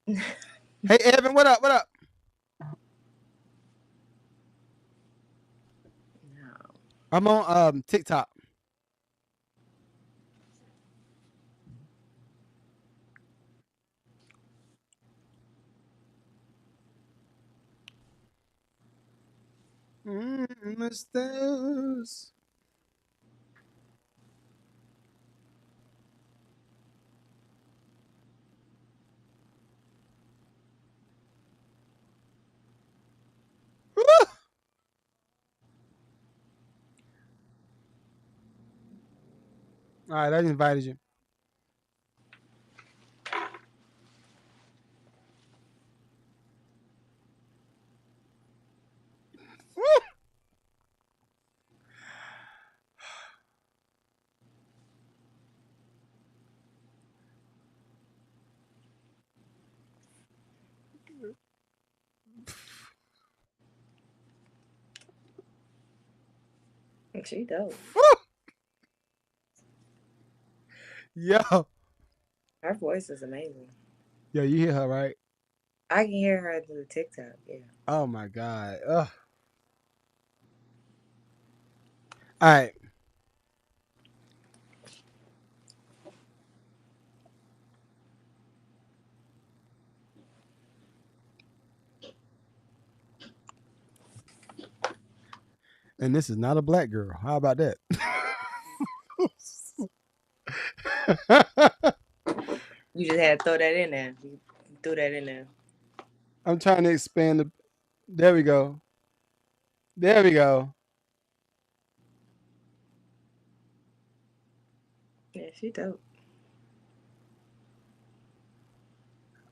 Hey Evan, what up? What up? No. I'm on TikTok. Misters. All right, I invited you. She dope. Yo, Her voice is amazing. yo, you hear her right? I can hear her through TikTok. Yeah. Oh my god. Ugh. All right, and this is not a black girl. How about that? You just had to throw that in there. You threw that in there. I'm trying to expand the. There we go. There we go. Yeah, she dope.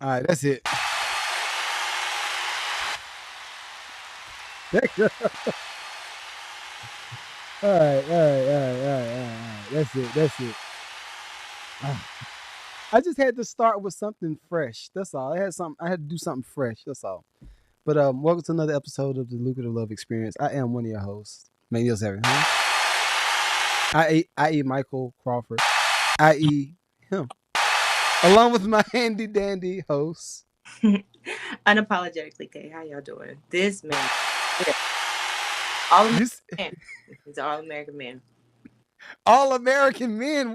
All right, that's it. All right, all right, all right, all right, all right, all right. That's it. That's it. Ah. I just had to start with something fresh. That's all. I had something. I had to do something fresh. That's all. But welcome to another episode of the Lucrative Love Experience. I am one of your hosts, Manuel Seven. I.e. Michael Crawford, i.e. him, along with my handy dandy host. Unapologetically gay. How y'all doing? This man. Yeah. All American You, man. He's all American man. all American men.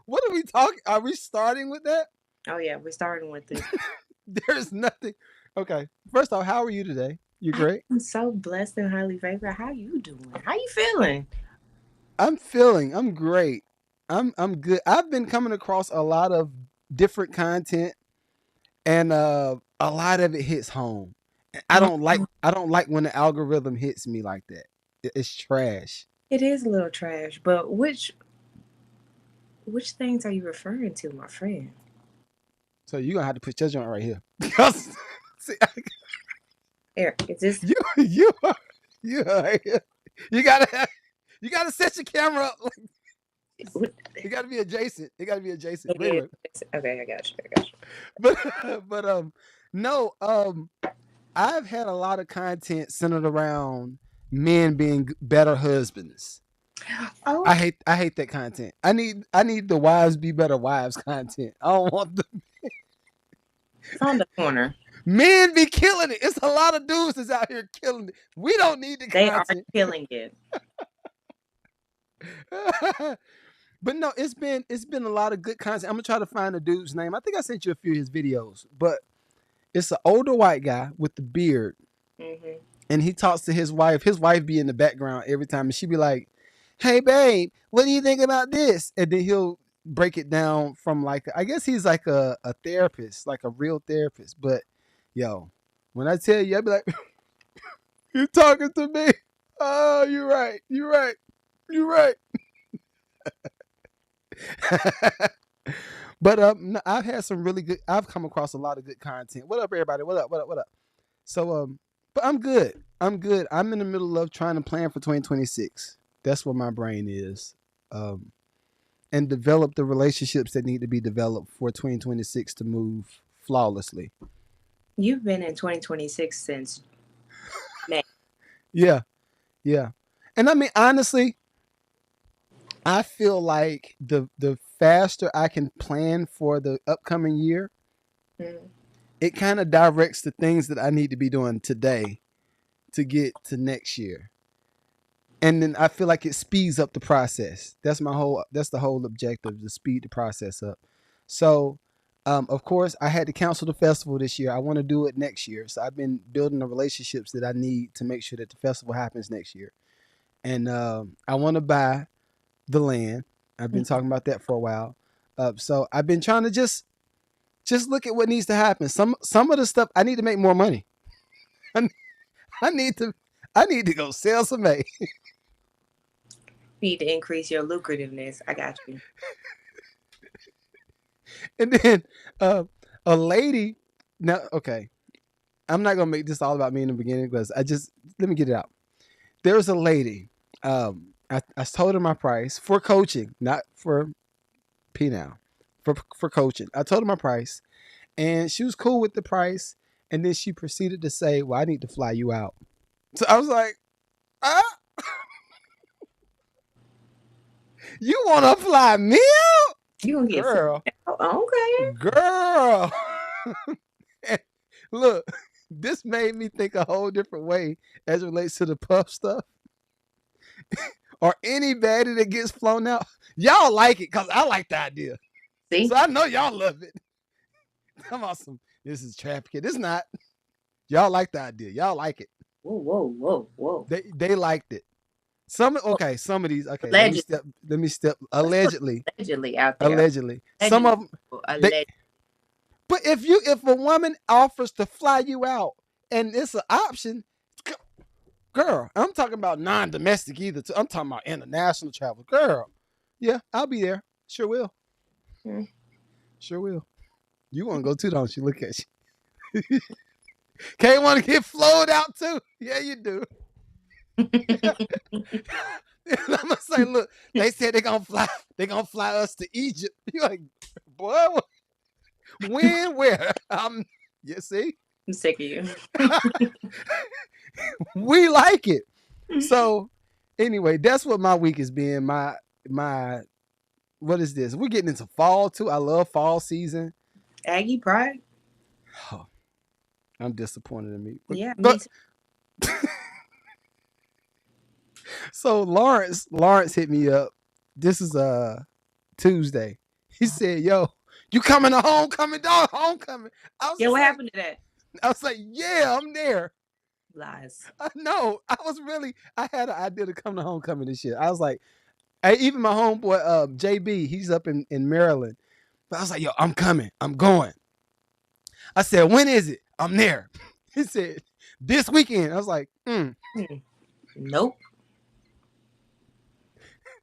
What are we talking? Are we starting with that? Oh yeah, we're starting with it. There's nothing. Okay. First off, how are you today? You great? I'm so blessed and highly favored. How you doing? How you feeling? I'm great. I'm good. I've been coming across a lot of different content and a lot of it hits home. I don't like when the algorithm hits me like that. It's trash. It is a little trash, but which things are you referring to, my friend? So you're gonna have to put your joint right here. Because see, Eric, is this you are you are right here. You gotta you gotta set your camera up. Like, what, it gotta be adjacent. It gotta be adjacent. it Wait a is? minute. Okay, I got you. I got you. But no, I've had a lot of content centered around men being better husbands. Oh, okay. I hate that content. I need the wives be better wives content. I don't want the Found the corner. men be killing it. It's a lot of dudes that's out here killing it. We don't need the They are content. killing it. But no, it's been a lot of good content. I'm gonna try to find the dude's name. I think I sent you a few of his videos, but it's an older white guy with the beard, Hmm. and he talks to his wife. His wife be in the background every time, and she be like, "Hey, babe, what do you think about this?" And then he'll break it down from like I guess he's like a therapist, like a real therapist. But yo, when I tell you, I be like, "You talking to me? Oh, you're right. You're right. You're right." But no, I've had some really good. I've come across a lot of good content. What up, everybody? What up? What up? What up? So but I'm good. I'm good. I'm in the middle of trying to plan for 2026. That's where my brain is. Um, and develop the relationships that need to be developed for 2026 to move flawlessly. You've been in 2026 since May. Yeah, yeah. And I mean, honestly, I feel like the faster I can plan for the upcoming year, Mm. it kind of directs the things that I need to be doing today to get to next year. And then I feel like it speeds up the process. That's the whole objective, to speed the process up. So of course I had to cancel the festival this year. I want to do it next year. So I've been building the relationships that I need to make sure that the festival happens next year. And I want to buy the land. I've been talking about that for a while. So I've been trying to just look at what needs to happen. Some of the stuff I need to make more money. I, I need to I need to go sell some hay. Need to increase your lucrativeness. I got you. And then uh, a lady. Now, okay, I'm not gonna make this all about me in the beginning because let me get it out. There was a lady. I told her my price for coaching, not for P now, for coaching. I told her my price, and she was cool with the price. And then she proceeded to say, "Well, I need to fly you out." So I was like, "Ah, you want to fly me out, You gonna get flipped girl, out? Okay. girl?" Look, this made me think a whole different way as it relates to the puff stuff or any baddie that gets flown out. Y'all like it because I like the idea. See? So I know y'all love it. I'm awesome. This is trafficking. It's not. Y'all like the idea. Y'all like it. Whoa, whoa, whoa, whoa. They liked it. Some of these, okay, Allegedly. let me step Let's put allegedly. allegedly out there. Allegedly. Some Allegedly. of them they Allegedly. but if a woman offers to fly you out and it's an option, girl, I'm talking about non-domestic either. I'm talking about international travel. Girl, yeah, I'll be there. Sure will. Hmm. Sure will. You want to go too, don't you? Look at you. Can't want to get flowed out too. Yeah, you do. I'm gonna say, look, they said they're gonna fly us to Egypt. You're like, boy, when, where? You see, I'm sick of you. we like it. So, anyway, that's what my week has been. My what is this? We're getting into fall too. I love fall season. Aggie pride? Oh, I'm disappointed in me. Yeah, me But too. so Lawrence hit me up. This is Tuesday. He said, "Yo, you coming to homecoming, dog? Homecoming." I was Yeah, just what like, happened to that? I was like, "Yeah, I'm there." Lies. No, I had an idea to come to homecoming this year. I was like, even my homeboy JB, he's up in Maryland. But I was like, "Yo, I'm coming. I'm going." I said, "When is it?" "I'm there." He said, "This weekend." I was like, Hmm. Nope.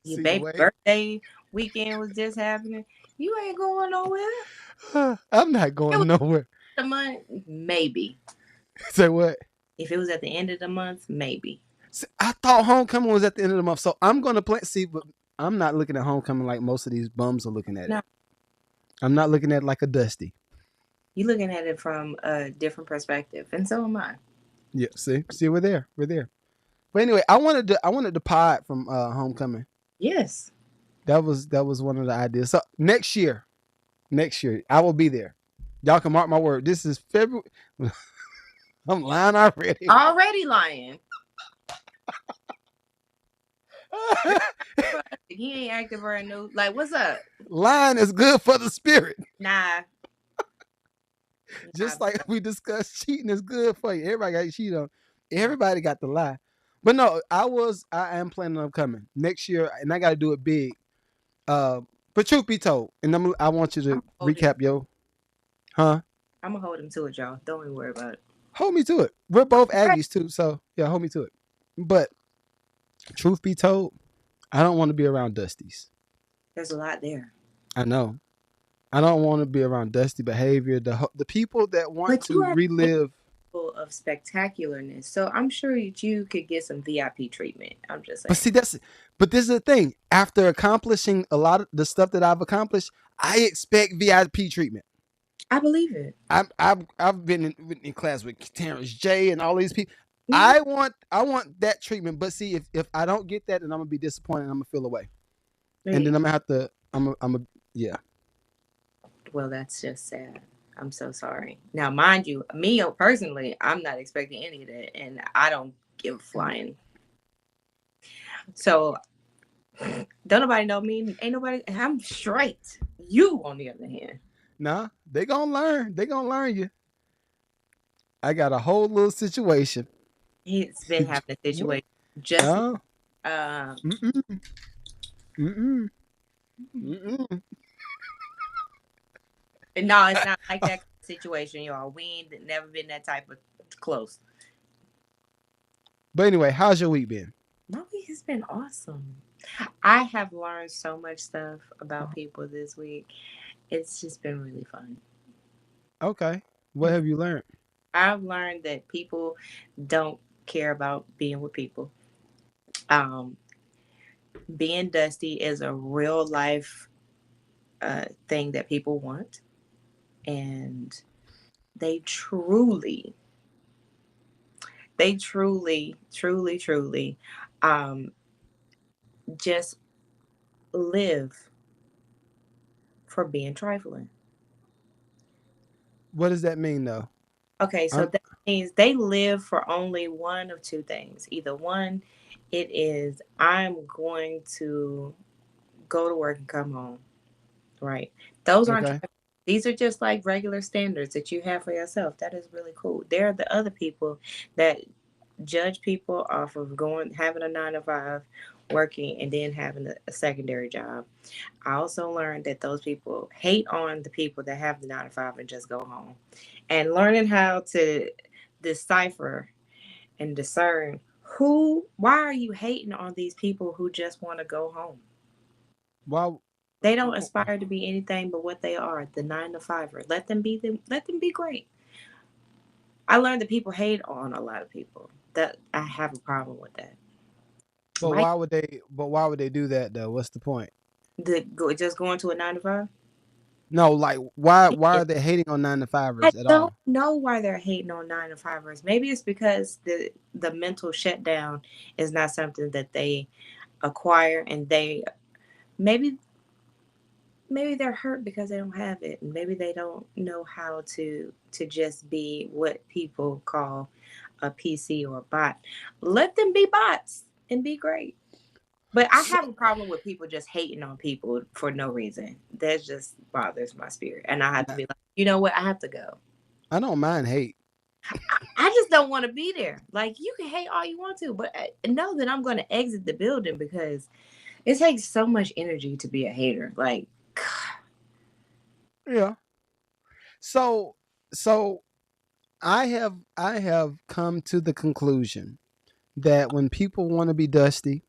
Your "See the baby way." birthday weekend was just happening. You ain't going nowhere. I'm not It going was nowhere. the month, maybe. Say what? If it was at the end of the month, maybe. See, I thought homecoming was at the end of the month, so I'm gonna plan. See, but I'm not looking at homecoming like most of these bums are looking at it. No, I'm not looking at it like a dusty. you looking at it from a different perspective, and so am I. Yeah, see, we're there. But anyway, I wanted to pod from homecoming. Yes. That was one of the ideas. So next year I will be there. Y'all can mark my word. This is February. I'm lying already. Already lying. He ain't acting very new. Like, what's up? Lying is good for the spirit. Nah. Just like we discussed, cheating is good for you. Everybody got to cheat on. Everybody got to lie. But no, I am planning on coming next year, and I got to do it big. Uh, but truth be told, and I want you to recap, yo, huh? I'm gonna hold him to it, y'all. Don't even worry about it. Hold me to it. We're both Aggies too, so yeah, hold me to it. But truth be told, I don't want to be around Dusties. There's a lot there. I know. I don't want to be around dusty behavior. The people that want But you to are relive. full of spectacularness, so I'm sure that you could get some VIP treatment. I'm just But saying. see, but this is the thing. After accomplishing a lot of the stuff that I've accomplished, I expect VIP treatment. I believe it. I've been in class with Terrence J and all these people. Mhm. I want that treatment. But see, if I don't get that, then I'm gonna be disappointed. And I'm gonna feel away, and then I'm gonna have to. I'm a yeah. Well, that's just sad. I'm so sorry. Now, mind you, me personally, I'm not expecting any of that, and I don't give a flying. So, don't nobody know me. Ain't nobody. I'm straight. You, on the other hand, Nah, they gonna learn. They gonna learn you. I got a whole little situation. he's been having a What? situation just. No. Uh, Mm-mm. Mm-mm. Mm-mm. no, it's not like that situation, y'all. We ain't never been that type of close. But anyway, how's your week been? My week has been awesome. I have learned so much stuff about people this week. It's just been really fun. Okay. What have you learned? I've learned that people don't care about being with people. Um, Being dusty is a real life thing that people want, and they truly, truly um, just live for being trifling. What does that mean though? Okay, so I'm that means they live for only one of two things. Either one, it is I'm going to go to work and come home. Right. Those aren't okay. traffic. These are just like regular standards that you have for yourself. That is really cool. There are the other people that judge people off of going having a 9 to 5, working, and then having a secondary job. I also learned that those people hate on the people that have the 9 to 5 and just go home. And learning how to decipher and discern why are you hating on these people who just want to go home? Why? They don't aspire to be anything but what they are, the 9 to 5er. Let them be them. Let them be great. I learned that people hate on a lot of people. That I have a problem with that. But Mike, why would they? But why would they do that though? What's the point? just going to a 9 to 5. No, like why? Why Yeah. are they hating on nine to I fivers at don't all? know why they're hating on 9 to 5ers. Maybe it's because the mental shutdown is not something that they acquire, and they maybe they're hurt because they don't have it, and maybe they don't know how to just be what people call a PC or a bot. Let them be bots and be great. But I So have a problem with people just hating on people for no reason. That just bothers my spirit, and I have to nah, be like, you know what, I have to go. I don't mind hate. I just don't want to be there. Like, you can hate all you want to, but know that I'm going to exit the building, because it takes so much energy to be a hater. Like, Yeah. So so I have come to the conclusion that when people want to be dusty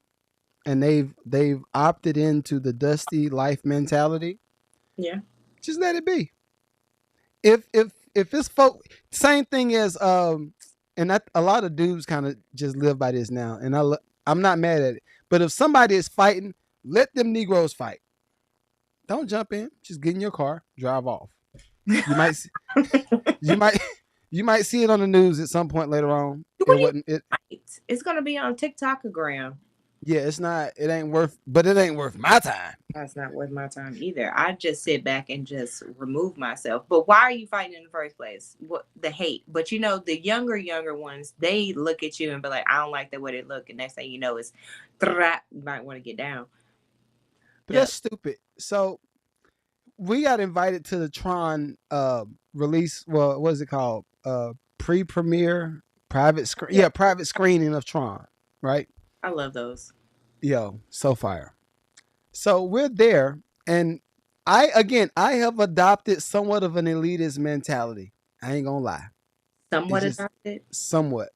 and they've opted into the dusty life mentality, yeah, just let it be. If it's folk, same thing as and that, a lot of dudes kind of just live by this now, and I'm not mad at it. But if somebody is fighting, let them Negroes fight. Don't jump in. Just get in your car, drive off. You might you might you might see it on the news at some point later on. It what do you wasn't it. right? It's going to be on TikTokagram. Yeah, it's not. It ain't worth. But it ain't worth my time. That's not worth my time either. I just sit back and just remove myself. But why are you fighting in the first place? What the hate? But you know, the younger ones, they look at you and be like, I don't like the way they look. And next thing you know, is you might want to get down. But Yeah. that's stupid. So we got invited to the Tron release. Well, what is it called? Pre-premiere private screen. Yeah. Yeah, private screening of Tron. Right. I love those. Yo, so fire. So we're there, and I have adopted somewhat of an elitist mentality. I ain't gonna lie. It's Somewhat just adopted. somewhat.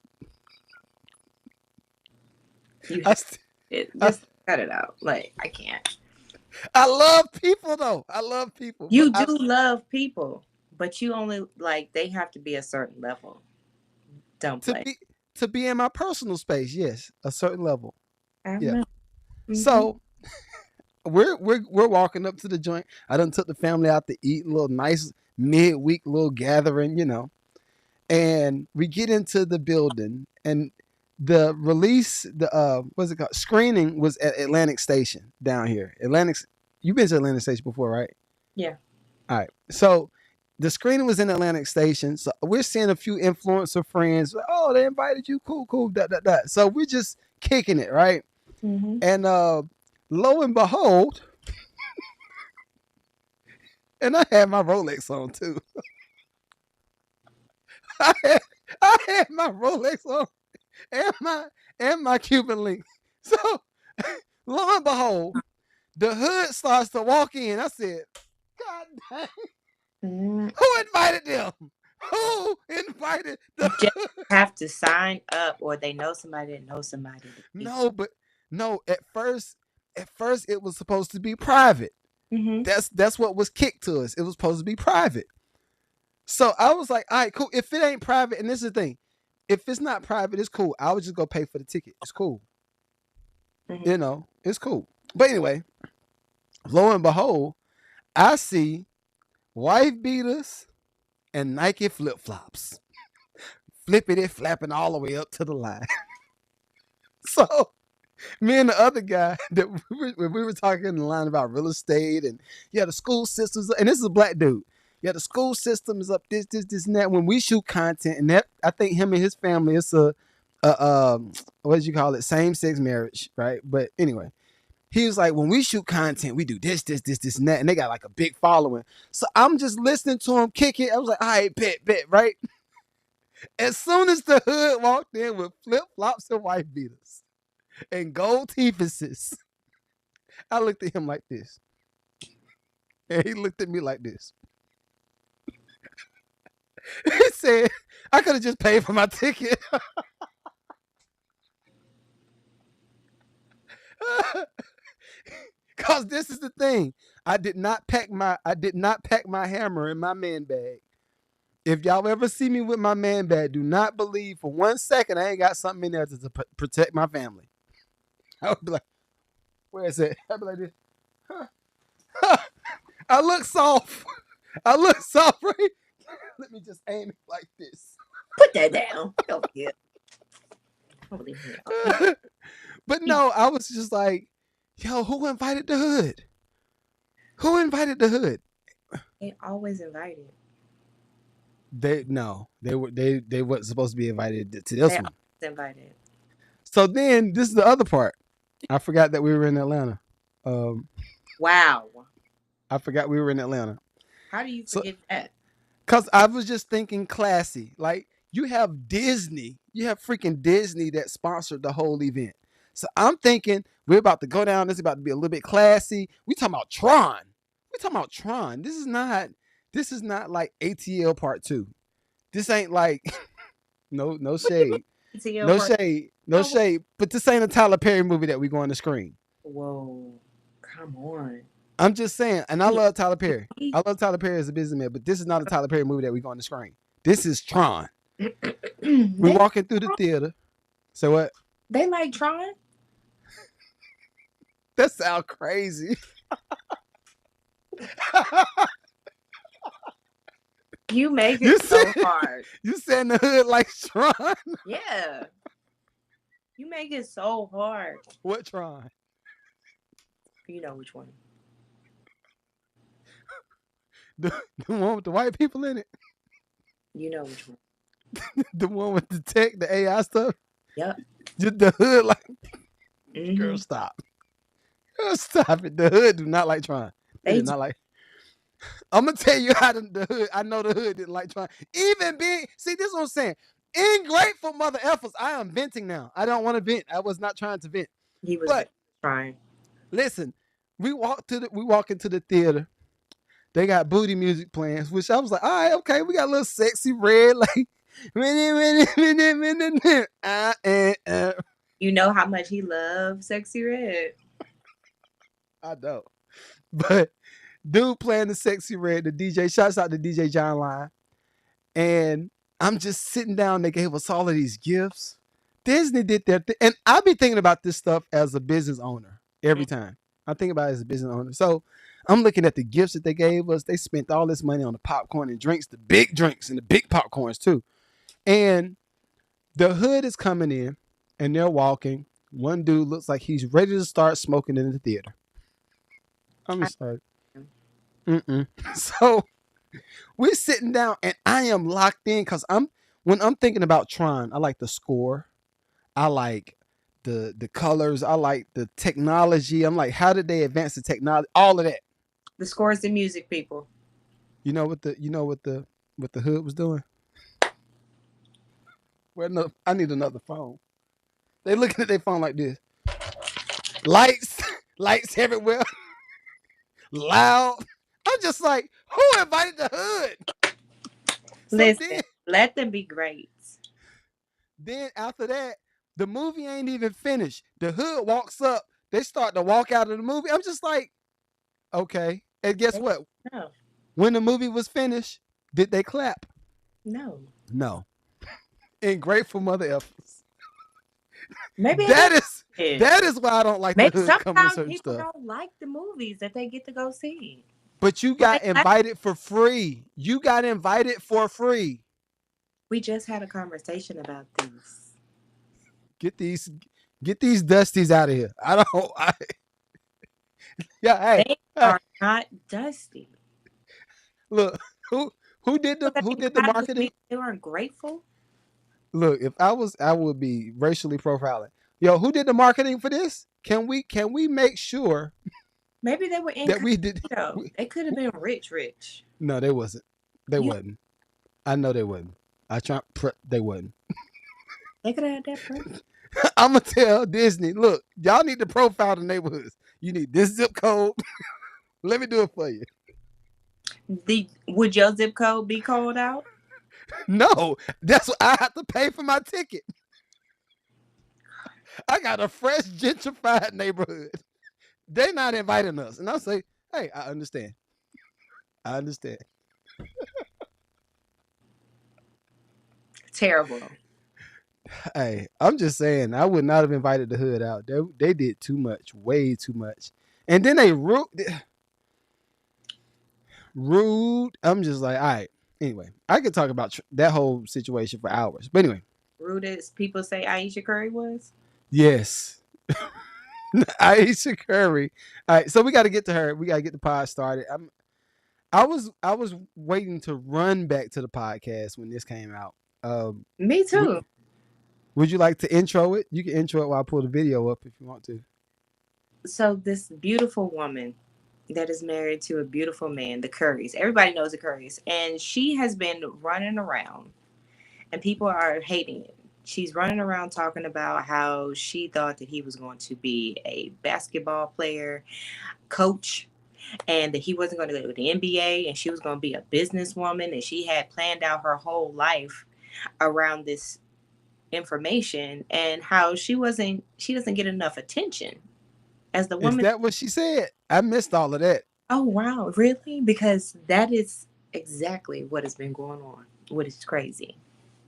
You I have st- it. I, Just cut it out. Like, I can't. I love people though. I love people, but You do love people, but you only like they have to be a certain level. Don't to play. be to be in my personal space, yes, a certain level. I don't Yeah. know. Mm-hmm. So we're walking up to the joint. I done took the family out to eat a little nice midweek little gathering, and we get into the building, and the release, the what's it called, screening was at Atlantic Station down here. You've been to Atlantic Station before, right? Yeah. All right. So The screening was in Atlantic Station, so we're seeing a few influencer friends. Oh, they invited you, cool, cool, that. So we're just kicking it, right? Mm-hmm. And lo and behold, and I had my Rolex on too. I had, I had my Rolex on and my Cuban link. So lo and behold, the hood starts to walk in. I said, God dang, Mm. who invited them? Who invited the Just have to sign up, or they know somebody that knows somebody. No, but no, at first it was supposed to be private. Mm-hmm. That's what was kicked to us. It was supposed to be private. So I was like, all right, cool. If it ain't private, and this is the thing, if it's not private, it's cool. I would just go pay for the ticket. It's cool. Mm-hmm. It's cool. But anyway, lo and behold, I see wife beaters and Nike flip flops, flipping it, flapping all the way up to the line. So me and the other guy that we were talking in the line about real estate and yeah, the school systems, and this is a black dude. Yeah, the school system is up this and that. When we shoot content, and that I think him and his family, it's a what did you call it, same sex marriage, right? But anyway, he was like, when we shoot content, we do this, and that, and they got like a big following. So I'm just listening to him kick it. I was like, all right, bet, right? As soon as the hood walked in with flip flops and wife beaters and gold teefuses, I looked at him like this, and he looked at me like this. He said, "I could have just paid for my ticket." Cause this is the thing, I did not pack my hammer in my man bag. If y'all ever see me with my man bag, do not believe for 1 second I ain't got something in there to protect my family. I would be like, "Where is it?" I'd be like this. I look soft. I look soft, right? Let me just aim it like this. Put that down over here. Over here. But no, I was just like, yo, who invited the hood? Who invited the hood? They always invited. They weren't supposed to be invited to They this one. always invited. So then this is the other part. I forgot that we were in Atlanta. Um, Wow. I forgot we were in Atlanta. How do you So forget that? cause I was just thinking classy. Like you have freaking Disney that sponsored the whole event. So I'm thinking we're about to go down. This is about to be a little bit classy. We talking about Tron. We talking about Tron. This is not like ATL Part Two. This ain't like no What do you shade. mean TL No part? shade. No No. shade. But this ain't a Tyler Perry movie that we going to screen. Whoa. Come on. I'm just saying, and I You love Tyler Perry. know, I love Tyler Perry as a businessman, but this is not a Tyler Perry movie that we going to screen. This is Tron. We they walking through the theater. So what? they like Tron. That sounds crazy. You make you it so said hard. you said in the hood like Tron. Yeah. You make it so hard. What Tron? You know which one. The, the one with the white people in it. You know which one. The one with the tech, the AI stuff. Yep. Just the hood like Mm-hmm. girl, stop. Girl, stop it. The hood do not like Tron. They They did not like. I'm gonna tell you how the hood. I know the hood didn't like Tron. Even being see, this is what I'm saying. Ingrateful mother effers. I am venting now. I don't want to vent. I was not trying to vent. he was But trying. listen, we walk into the theater. They got booty music playing, which I was like, all right, okay, we got a little sexy red, like You know how much he loves Sexy Red. I know. But dude playing the sexy red, the DJ, shouts out to DJ John Line. And I'm just sitting down. They gave us all of these gifts. Disney did their thing. And I be thinking about this stuff as a business owner every time. I think about it as a business owner. So I'm looking at the gifts that they gave us. They spent all this money on the popcorn and drinks, the big drinks and the big popcorns too. And the hood is coming in and they're walking. One dude looks like he's ready to start smoking in the theater. I'm just like, mm-mm. So We're sitting down and I am locked in because when I'm thinking about Tron, I like the score. I like the colors. I like the technology. I'm like, how did they advance the technology? All of that. The scores, the music, people. You know what the hood was doing? Where no, I need another phone. They looking at their phone like this. Lights, lights everywhere, loud. I'm just like, who invited the hood? So Listen, let them be great. then after that, the movie ain't even finished. The hood walks up. They start to walk out of the movie. I'm just like, okay. And guess what? No, When the movie was finished, did they clap? no. No. In grateful mother efforts. Maybe That it is is. that is why I don't like the Maybe hood coming to sometimes certain people stuff. don't like the movies that they get to go see. But you But they got like. invited for free. You got invited for free. We just had a conversation about this. Get these get these dusties out of here. I don't yeah, hey, They hey, are not dusty. look, who who did So the that who they did got the out of this marketing? meeting, they weren't grateful. Look, if I would be racially profiling. Yo, who did the marketing for this? Can we make sure Maybe they were that we did incognito. we, They could have been rich, rich. no, they wasn't. They Yeah, wasn't. I know they wasn't. They wasn't. they could have had that bread. I'm gonna tell Disney, look, y'all need to profile the neighborhoods. You need this zip code. Let me do it for you. Would your zip code be called out? No, that's what I have to pay for my ticket. I got a fresh gentrified neighborhood. They not inviting us, and I'll say, hey, I understand. I understand. Terrible. Hey, I'm just saying, I would not have invited the hood out. They did too much, way too much, and then they rude. I'm just like, all right. Anyway, I could talk about that whole situation for hours. But anyway, Rude as people say Aisha Curry was. yes, Ayesha Curry. All right, so we got to get to her. We got to get the pod started. I was waiting to run back to the podcast when this came out. Um, Me would too. would you like to intro it? You can intro it while I pull the video up if you want to. So this beautiful woman that is married to a beautiful man, the Currys. Everybody knows the Currys, and she has been running around, and people are hating it. She's running around talking about how she thought that he was going to be a basketball player, coach, and that he wasn't going to go to the NBA, and she was going to be a businesswoman, and she had planned out her whole life around this information, and how she doesn't get enough attention as the Is woman. that what she said? I missed all of that. Oh wow, really? Because that is exactly what has been going on. What is crazy.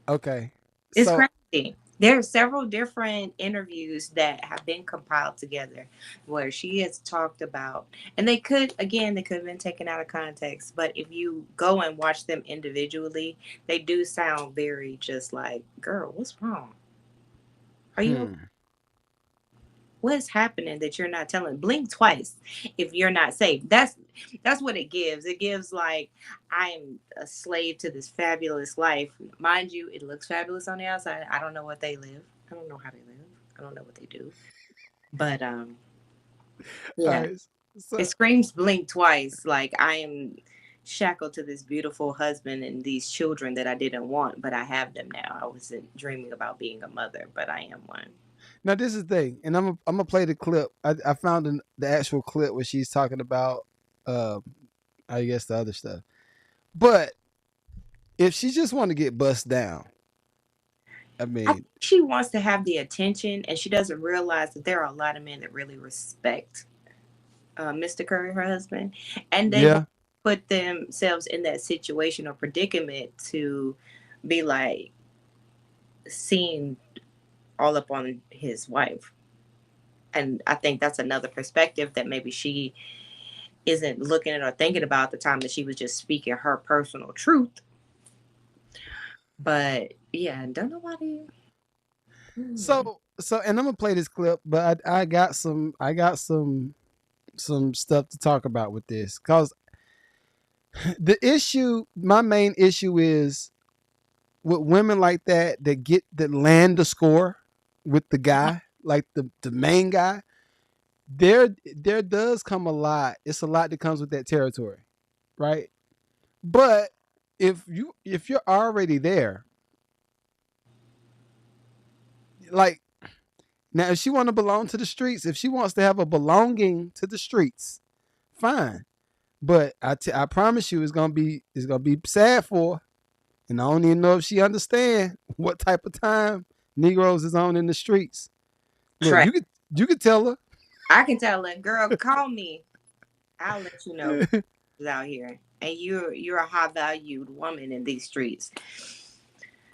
Okay, It's so crazy. There are several different interviews that have been compiled together where she has talked about, and they could have been taken out of context, but if you go and watch them individually, they do sound very just like, girl, what's wrong? Are you okay? hmm. What's happening that you're not telling? Blink twice if you're not safe. That's what it gives. It gives like, I'm a slave to this fabulous life. Mind you, it looks fabulous on the outside. I don't know what they live. I don't know how they live. I don't know what they do. But All yeah. right, It so screams blink twice. Like, I am shackled to this beautiful husband and these children that I didn't want, but I have them now. I wasn't dreaming about being a mother, but I am one. now this is the thing, and I'm gonna play the clip. I found the actual clip where she's talking about, um, I guess the other stuff. But if she just want to get bust down, I I think mean, she wants to have the attention, and she doesn't realize that there are a lot of men that really respect Mr. Curry, her husband, and they won't yeah, put themselves in that situation or predicament to be like seen all up on his wife. And I think that's another perspective that maybe she isn't looking at or thinking about at the time, that she was just speaking her personal truth. But yeah, don't nobody. Hmm. and I'm gonna play this clip, but I got some stuff to talk about with this because The issue, my main issue is with women like that get that land the score with the guy, like the main guy. There does come a lot. It's a lot that comes with that territory, right? But if you're already there, like now, if she want to belong to the streets, if she wants to have a belonging to the streets, fine. But I promise you, it's gonna be sad for her. And I don't even know if she understand what type of time Negroes is on in the streets. Look, Trey, you could tell her. I can tell a girl, call me. I'll let you know who's out here. And you're a high valued woman in these streets.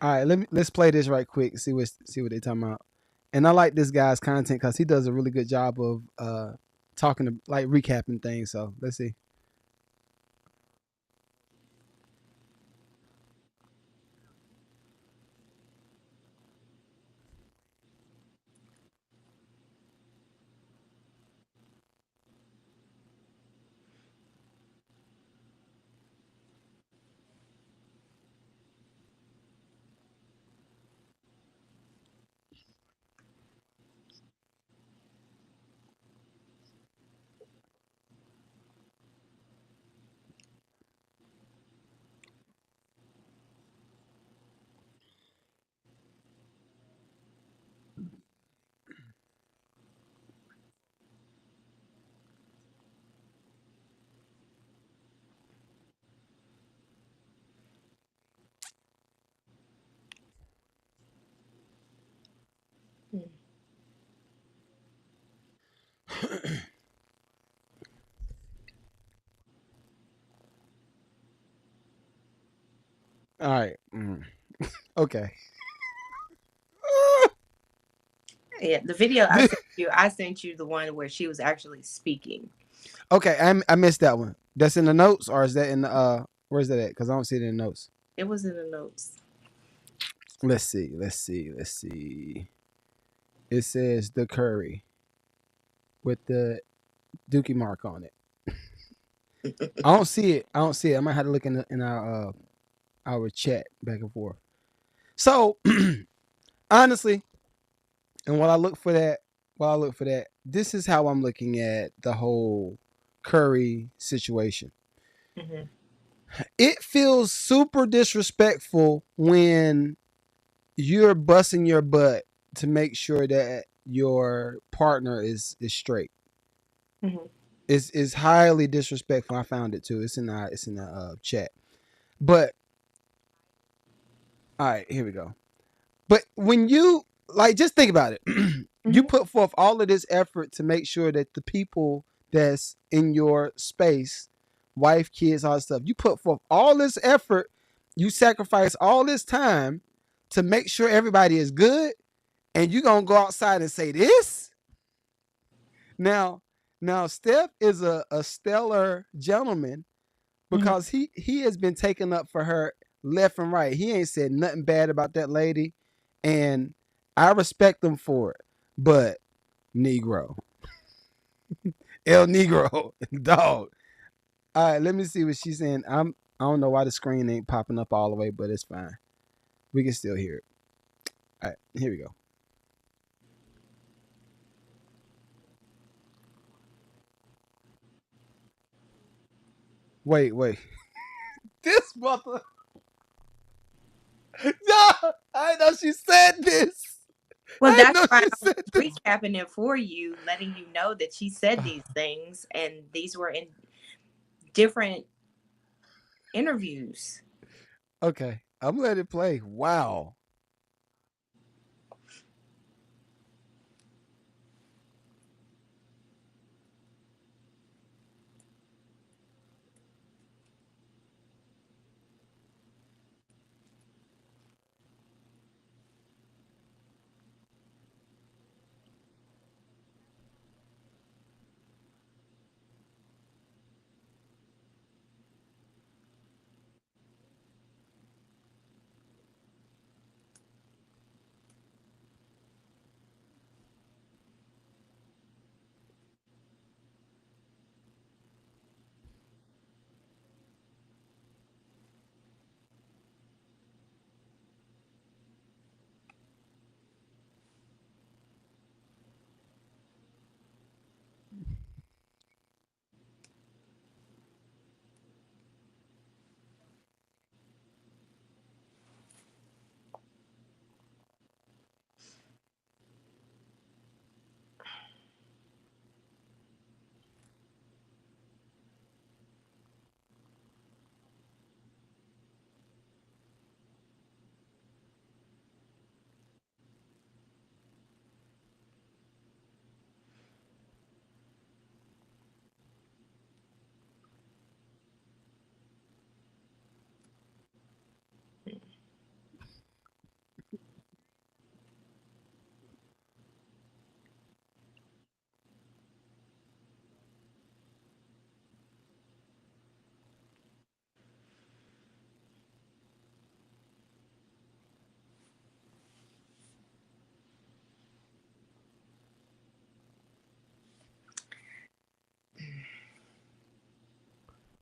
All right, let's play this right quick. See what they talking about. And I like this guy's content because he does a really good job of talking to like recapping things. So let's see. All right. Okay. Yeah, the video I sent you the one where she was actually speaking. Okay, I missed that one. That's in the notes, or is that in the where's that at? Because I don't see it in the notes. It was in the notes. Let's see. Let's see. It says the curry with the Dookie mark on it. I don't see it. I don't see it. I might have to look in our chat back and forth. So honestly, and while I look for that, this is how I'm looking at the whole Curry situation. Hmm. It feels super disrespectful when you're busting your butt to make sure that your partner is straight. Hmm. Is highly disrespectful. I found it too. It's in the chat. But all right, here we go. But when you like, just think about it. You Hmm. put forth all of this effort to make sure that the people that's in your space, wife, kids, all that stuff, you put forth all this effort. You sacrifice all this time to make sure everybody is good, and you gonna go outside and say this? Now, now Steph is a stellar gentleman Hmm. because he has been taken up for her left and right. He ain't said nothing bad about that lady, and I respect him for it. But Negro, El Negro, dog. All right, let me see what she's saying. I don't know why the screen ain't popping up all the way, but it's fine. We can still hear it. All right, here we go. Wait. This mother. No, I know she said this. Well, I that's know why she I'm said this. recapping it for you, letting you know that she said these things, and these were in different interviews. Okay, I'm gonna let it play. Wow.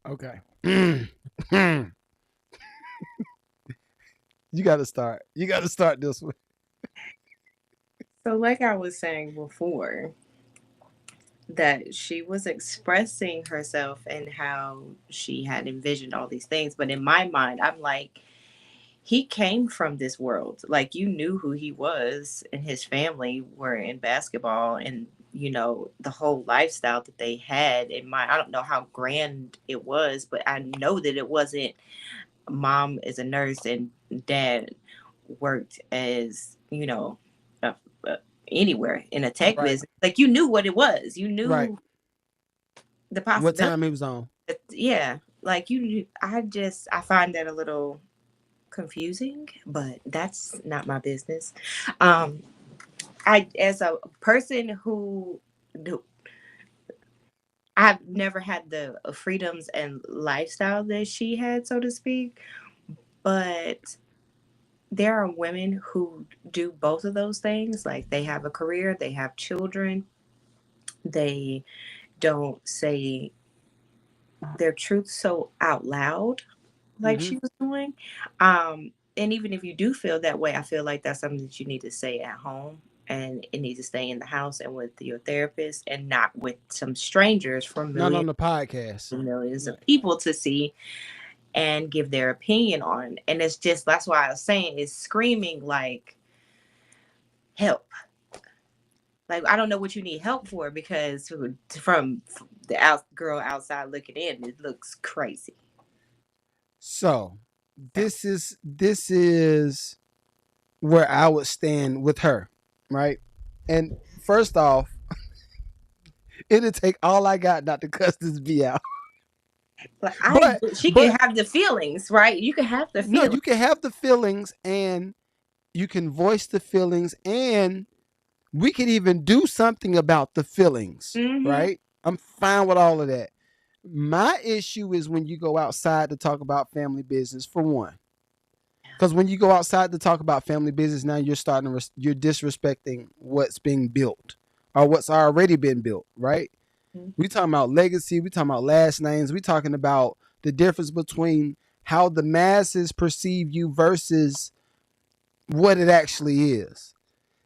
Okay. You got to start. You got to start this one. So, like I was saying before, that she was expressing herself and how she had envisioned all these things. But in my mind, I'm like, he came from this world. Like, you knew who he was, and his family were in basketball, and the whole lifestyle that they had in mind. I don't know how grand it was, but I know that it wasn't mom is a nurse and dad worked as uh, uh, anywhere in a tech Right. business. Like, you knew what it was. You Right. knew the What time possibility. it was on? Yeah, like I find that a little confusing, but that's not my business. Um, I as a person who I've never had the freedoms and lifestyle that she had, so to speak, but there are women who do both of those things. Like, they have a career, they have children, they don't say their truth so out loud like Mm-hmm. she was doing. And even if you do feel that way, I feel like that's something that you need to say at home, and it needs to stay in the house and with your therapist, and not with some strangers for Not millions on the podcast. and millions Right. of people to see and give their opinion on. And it's just, that's why I was saying, it's screaming like help. Like, I don't know what you need help for, because from the girl outside looking in, it looks crazy. So this is where I would stand with her, right? And first off, it'll take all I got not to cuss this B out. Like, But she can but have the feelings, right? You can have the no, feelings. you can have the feelings and you can voice the feelings and we could even do something about the feelings, Mm-hmm. right? I'm fine with all of that. My issue is when you go outside to talk about family business, for one. Because when you go outside to talk about family business, now you're starting to you're disrespecting what's being built or what's already been built, right? We talking about legacy. We talking about last names. We talking about the difference between how the masses perceive you versus what it actually is.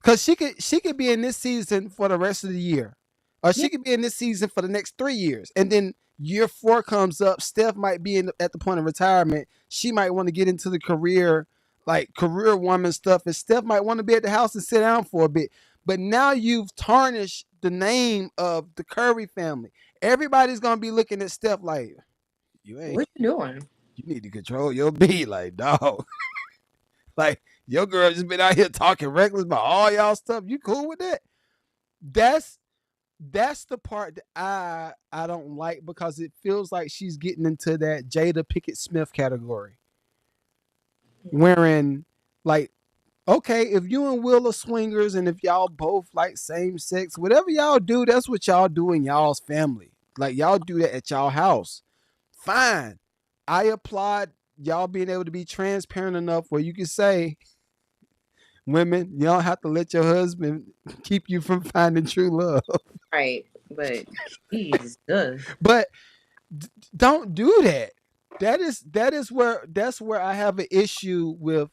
Because she could be in this season for the rest of the year, or Yeah. she could be in this season for the next 3 years, and then year four comes up. Steph might be at the point of retirement. She might want to get into the career, like career woman stuff, and Steph might want to be at the house and sit down for a bit. But now you've tarnished the name of the Curry family. Everybody's gonna be looking at Steph like, you ain't. What you doing? You need to control your beat, like dog. Like your girl just been out here talking reckless about all y'all stuff. You cool with that? That's that's the part that I don't like because it feels like she's getting into that Jada Pickett Smith category. Wherein, like, okay, if you and Will are swingers and if y'all both like same sex, whatever y'all do, that's what y'all do in y'all's family. Like y'all do that at y'all house. Fine. I applaud y'all being able to be transparent enough where you can say, women, you don't have to let your husband keep you from finding true love. Right. But Jesus. But don't do that. That's where I have an issue with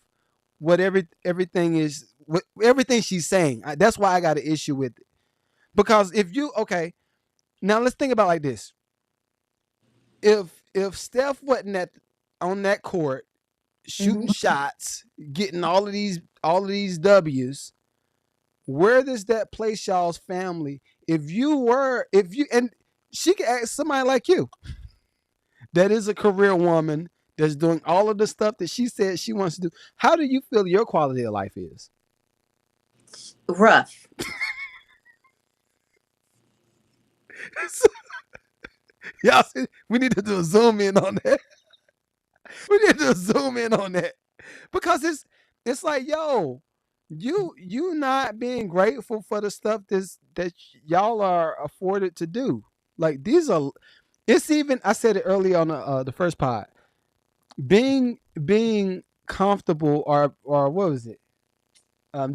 what everything is, what everything she's saying. That's why I got an issue with it. Because if you okay, now let's think about it like this. If Steph wasn't at on that court shooting Hmm. shots, getting all of these W's, where does that place y'all's family? If you and she could ask somebody like you that is a career woman that's doing all of the stuff that she said she wants to do. How do you feel your quality of life is? Rough. Y'all see, we need to do a zoom in on that. We need to zoom in on that because it's like, yo, you not being grateful for the stuff that y'all are afforded to do. Like these are, it's even, I said it earlier on the first pod. Being comfortable or what was it?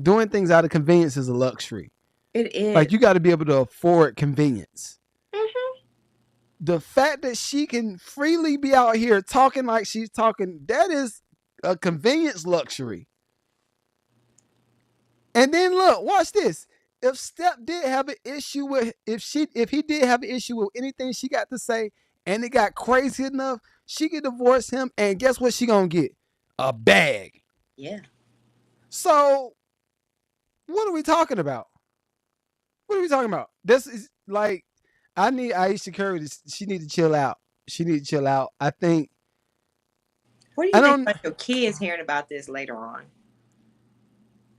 Doing things out of convenience is a luxury. It Like is. you got to be able to afford convenience. Hmm. The fact that she can freely be out here talking like she's talking, that is a convenience luxury. And then look, watch this. If Step did have an issue with if he did have an issue with anything she got to say and it got crazy enough, she could divorce him and guess what she gonna get? A bag. Yeah. So what are we talking about? What are we talking about? This is like I need Ayesha Curry she need to chill out. She need to chill out. I think What do I you think don't about your kids hearing about this later on?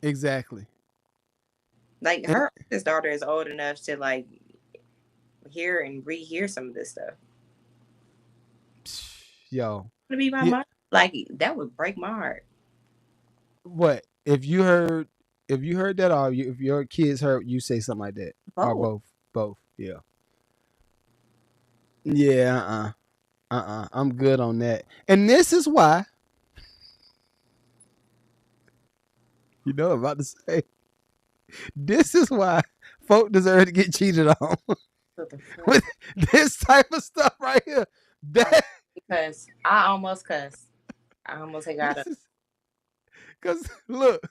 exactly. Like And her oldest daughter is old enough to like hear and rehear some of this stuff. yo, To be my yeah, mom, like that would break my heart. what if you heard that or if your kids heard you say something like that or Both. both yeah yeah I'm good on that. And this is why you know I'm about to say this is why folk deserve to get cheated on What the fuck? with this type of stuff right here. Right. That Because I almost cussed. I almost got this up. is because look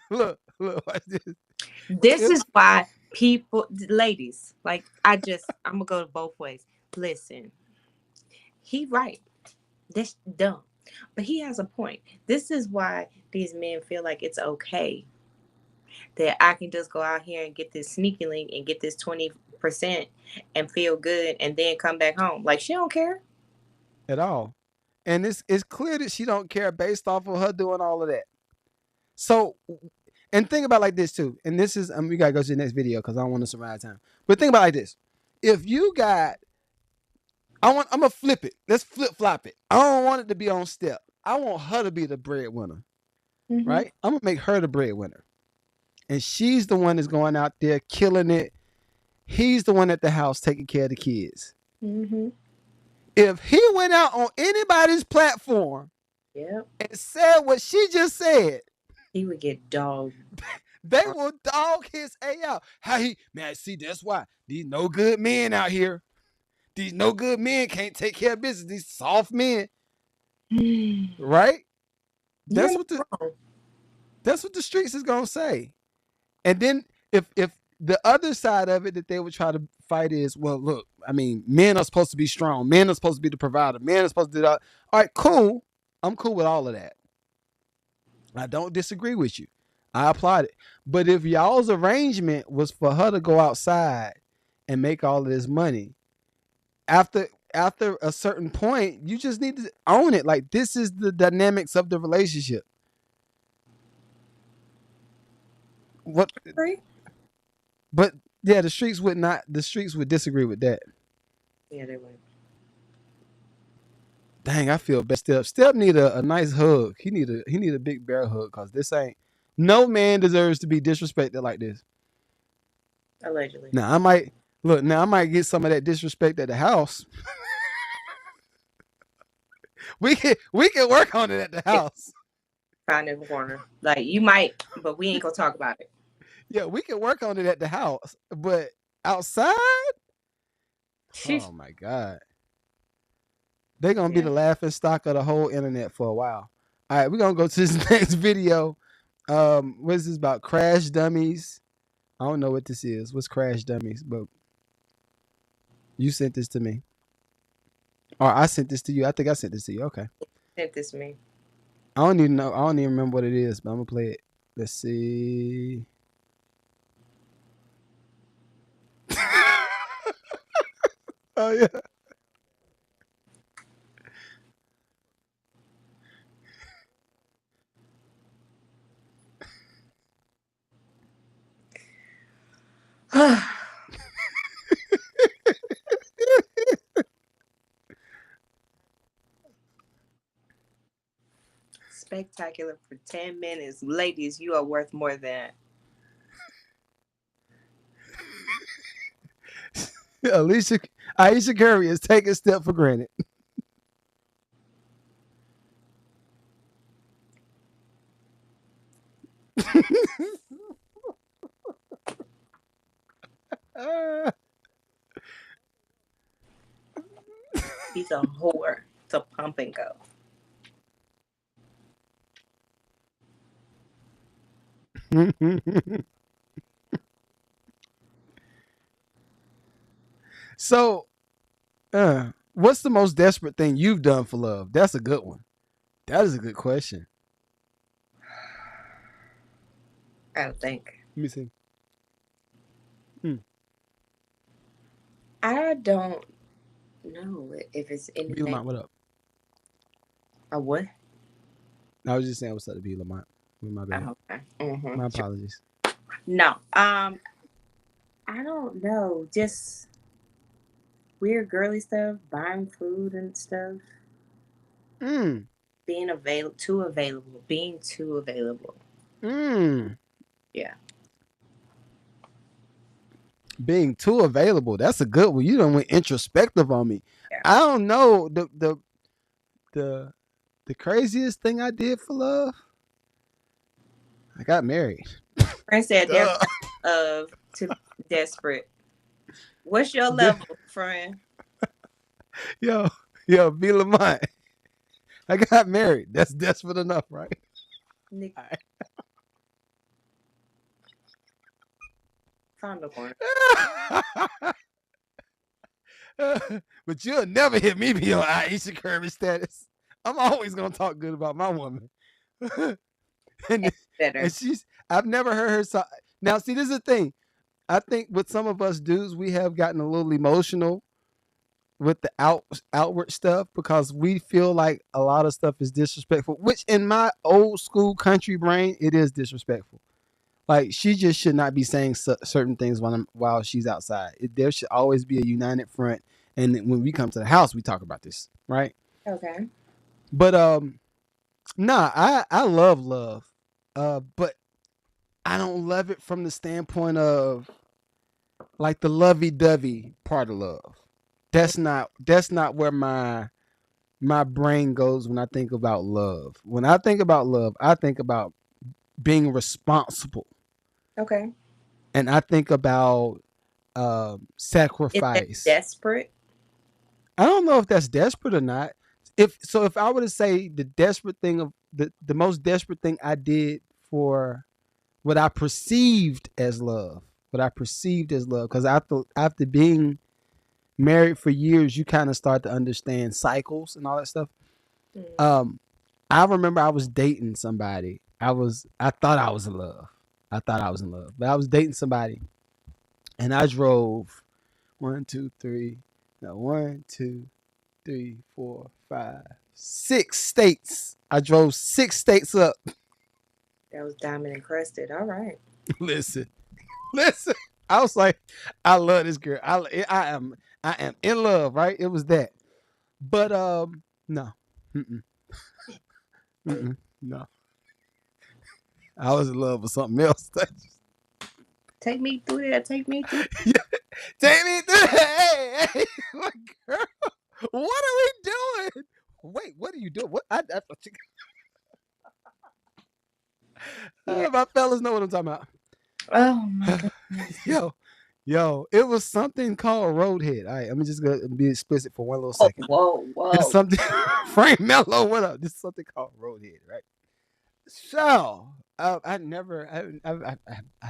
watch this. This If is why people, ladies, like I'm gonna go both ways. Listen, he right. That's dumb, but he has a point. This is why these men feel like it's okay that I can just go out here and get this sneaky link and get this 20% and feel good, and then come back home. Like she don't care. at all. And it's clear that she don't care based off of her doing all of that. So, and think about it like this too. And this is we gotta go to the next video because I don't want to survive time. But think about it like this: if you got, I'm gonna flip it. Let's flip flop it. I don't want it to be on Step. I want her to be the breadwinner, Mm-hmm. right? I'm gonna make her the breadwinner, and she's the one that's going out there killing it. He's the one at the house taking care of the kids. Mm-hmm. If he went out on anybody's platform Yep. and said what she just said, He would get dogged. they will dog his A out. How he, man, see, that's why these no good men out here, these no good men can't take care of business. These soft men, You're right? That's not what the wrong. that's what the streets is gonna say. And then if the other side of it that they would try to fight is, well, look, I mean, men are supposed to be strong. Men are supposed to be the provider. Men are supposed to do that. All right, cool. I'm cool with all of that. I don't disagree with you. I applaud it. But if y'all's arrangement was for her to go outside and make all of this money, after a certain point, you just need to own it. Like this is the dynamics of the relationship. What Free? but yeah, the streets would disagree with that. Yeah, they would. Dang, I feel bad. Step need a nice hug. He need a big bear hug because this ain't no man deserves to be disrespected like this. Allegedly. Now I might look. Now I might get some of that disrespect at the house. We can work on it at the Yeah, house. find in the corner. Like you might, but we ain't gonna talk about it. Yeah, we can work on it at the house. But outside, oh my god, they're gonna be Yeah. the laughing stock of the whole internet for a while. All right, we're gonna go to this next video. What is this about? Crash dummies. I don't know what this is. What's crash dummies? But you sent this to me, or I sent this to you. I think I sent this to you. Okay. Sent this to me. I don't even know. I don't even remember what it is, but I'm gonna play it. Let's see. Oh yeah. Spectacular for 10 minutes. Ladies, you are worth more than. Alicia Aisha Curry is taking Step for granted. He's a whore. It's a pump and go. So, what's the most desperate thing you've done for love? That's a good one. That is a good question. I don't think. Let me see. Hmm. I don't know if it's B anything. Lamont, what up? A what? I was just saying what's up to B Lamont. My bad. Oh, okay. Mm-hmm. My Sure. apologies. No. I don't know. Just weird girly stuff, buying food and stuff, Mm. being available, being too available. Mm. Yeah. Being too available. That's a good one. You don't went introspective on me. Yeah. I don't know the the craziest thing I did for love. I got married. Friend said their Duh. level of to desperate. What's your level, friend? Yo, yo, B Lamont. I got married. That's desperate enough, right? Nick, found the corner. But you'll never hit me be on Ayesha Curry status. I'm always gonna talk good about my woman. and Better. and she's I've never heard her so now see this is the thing. I think with some of us dudes, we have gotten a little emotional with the outward stuff because we feel like a lot of stuff is disrespectful, which in my old school country brain, it is disrespectful. Like she just should not be saying certain things while she's outside. There should always be a united front, and when we come to the house, we talk about this, right? Okay. But nah, I love, but I don't love it from the standpoint of like the lovey dovey part of love. That's not where my brain goes when I think about love. When I think about love, I think about being responsible, Okay. and I think about Is that sacrifice. desperate? I don't know if that's desperate or not. If I were to say the desperate thing of the most desperate thing I did for what I perceived as love, what I perceived as love, because after being married for years, you kind of start to understand cycles and all that stuff. Mm. Um, I remember I was dating somebody. I thought I was in love. I thought I was in love, but I was dating somebody, and I drove one, two, three, no, one, two, three, four, five, 6 states. I drove 6 states up. That was diamond encrusted. All right. listen, listen. I was like, I love this girl. I am in love. Right? It was that. But no, mm-mm, mm-mm, no. I was in love with something else. Take me through that. Take me through. Take me through. Hey, hey, my girl. What are we doing? Wait, what are you doing? What? Yeah. My fellas know what I'm talking about. Oh my goodness. yo, yo, it was something called Roadhead. All right, I'm just gonna be explicit for one little Oh, second. whoa, It's whoa. something. Frank Mello, what up? This is something called Roadhead, right? So I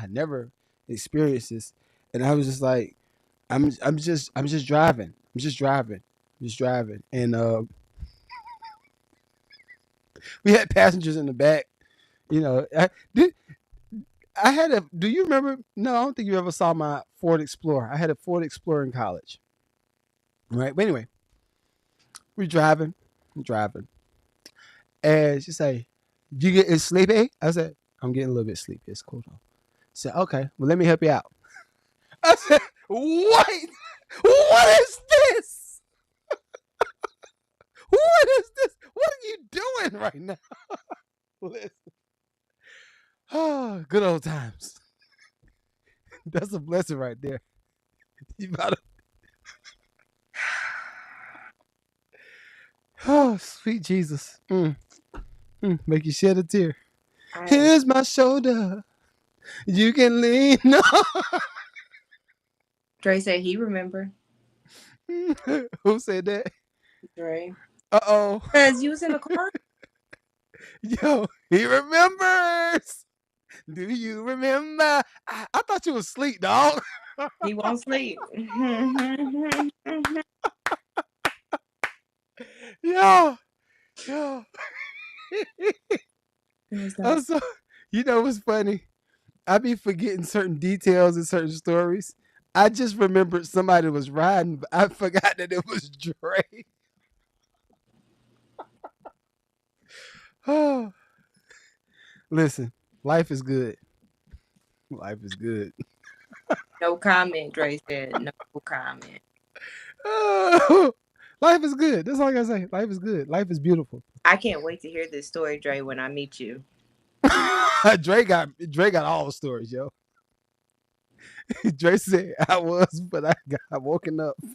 never experienced this, and I was just like, I'm just driving. I'm just driving, and we had passengers in the back. You know, I had a. Do you remember? No, I don't think you ever saw my Ford Explorer. I had a Ford Explorer in college, right? But anyway, we're driving, I'm driving, and she say, "You get sleepy?" I said, "I'm getting a little bit sleepy. It's cool though." She said, "Okay, well, let me help you out." I said, "Wait, what is this? What is this? What are you doing right now?" Listen, oh, good old times. That's a blessing right there. You about to, oh, sweet Jesus. Make you shed a tear. I Here's my shoulder. You can lean. No. Dre said he remember. Who said that? Dre. Uh-oh. Because you was in the car. Yo, he remembers. Do you remember? I thought you was asleep, dog. He won't sleep. Yo, yo. It was I'm not. so, you know what's funny? I be forgetting certain details and certain stories. I just remembered somebody was riding, but I forgot that it was Dre. Oh, listen, life is good. Life is good. No comment, Dre said. No comment. Oh, life is good. That's all I gotta say. Life is good. Life is beautiful. I can't wait to hear this story, Dre, when I meet you. Dre got all the stories, yo. Dre said I was, but I got woken up. It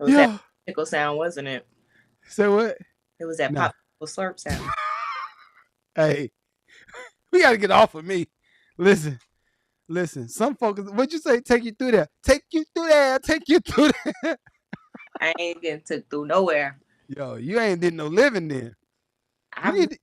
was that Yo, pickle sound, wasn't it? so what? It was that Nah. pop slurp sound. Hey, we gotta get off of me. Listen, listen. Some folks, what'd you say? Take you through there. Take you through there. Take you through there. I ain't getting took through nowhere. Yo, you ain't did no living then. You I've need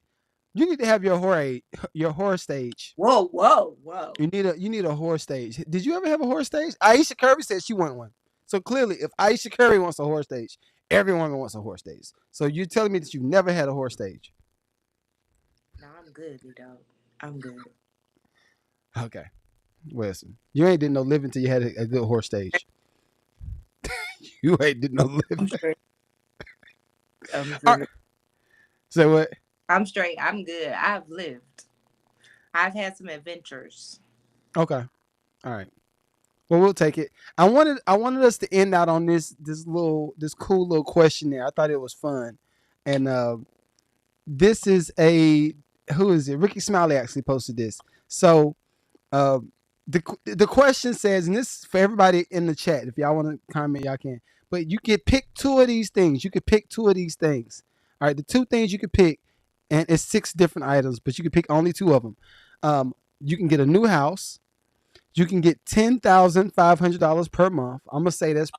you need to have your horror stage. whoa, whoa, whoa. You need a horror stage. Did you ever have a horror stage? Ayesha Curry said she wanted one. So clearly, if Ayesha Curry wants a horror stage, everyone wants a horror stage. So you're telling me that you never had a horror stage? No, I'm good, B dog. I'm good. Okay, listen. You ain't did no living till you had a good horror stage. You ain't did no living. I'm straight. I'm All good. right. So what? I'm straight. I'm good. I've lived. I've had some adventures. Okay. All right. Well, we'll take it. I wanted us to end out on this cool little questionnaire. I thought it was fun, and this is a who is it? Ricky Smiley actually posted this. So uh, the question says, and this is for everybody in the chat. If y'all want to comment, y'all can. But you can pick two of these things. You could pick two of these things. All right, the two things you could pick, and it's six different items, but you can pick only two of them. You can get a new house. You can get $10,500 per month. I'm gonna say that's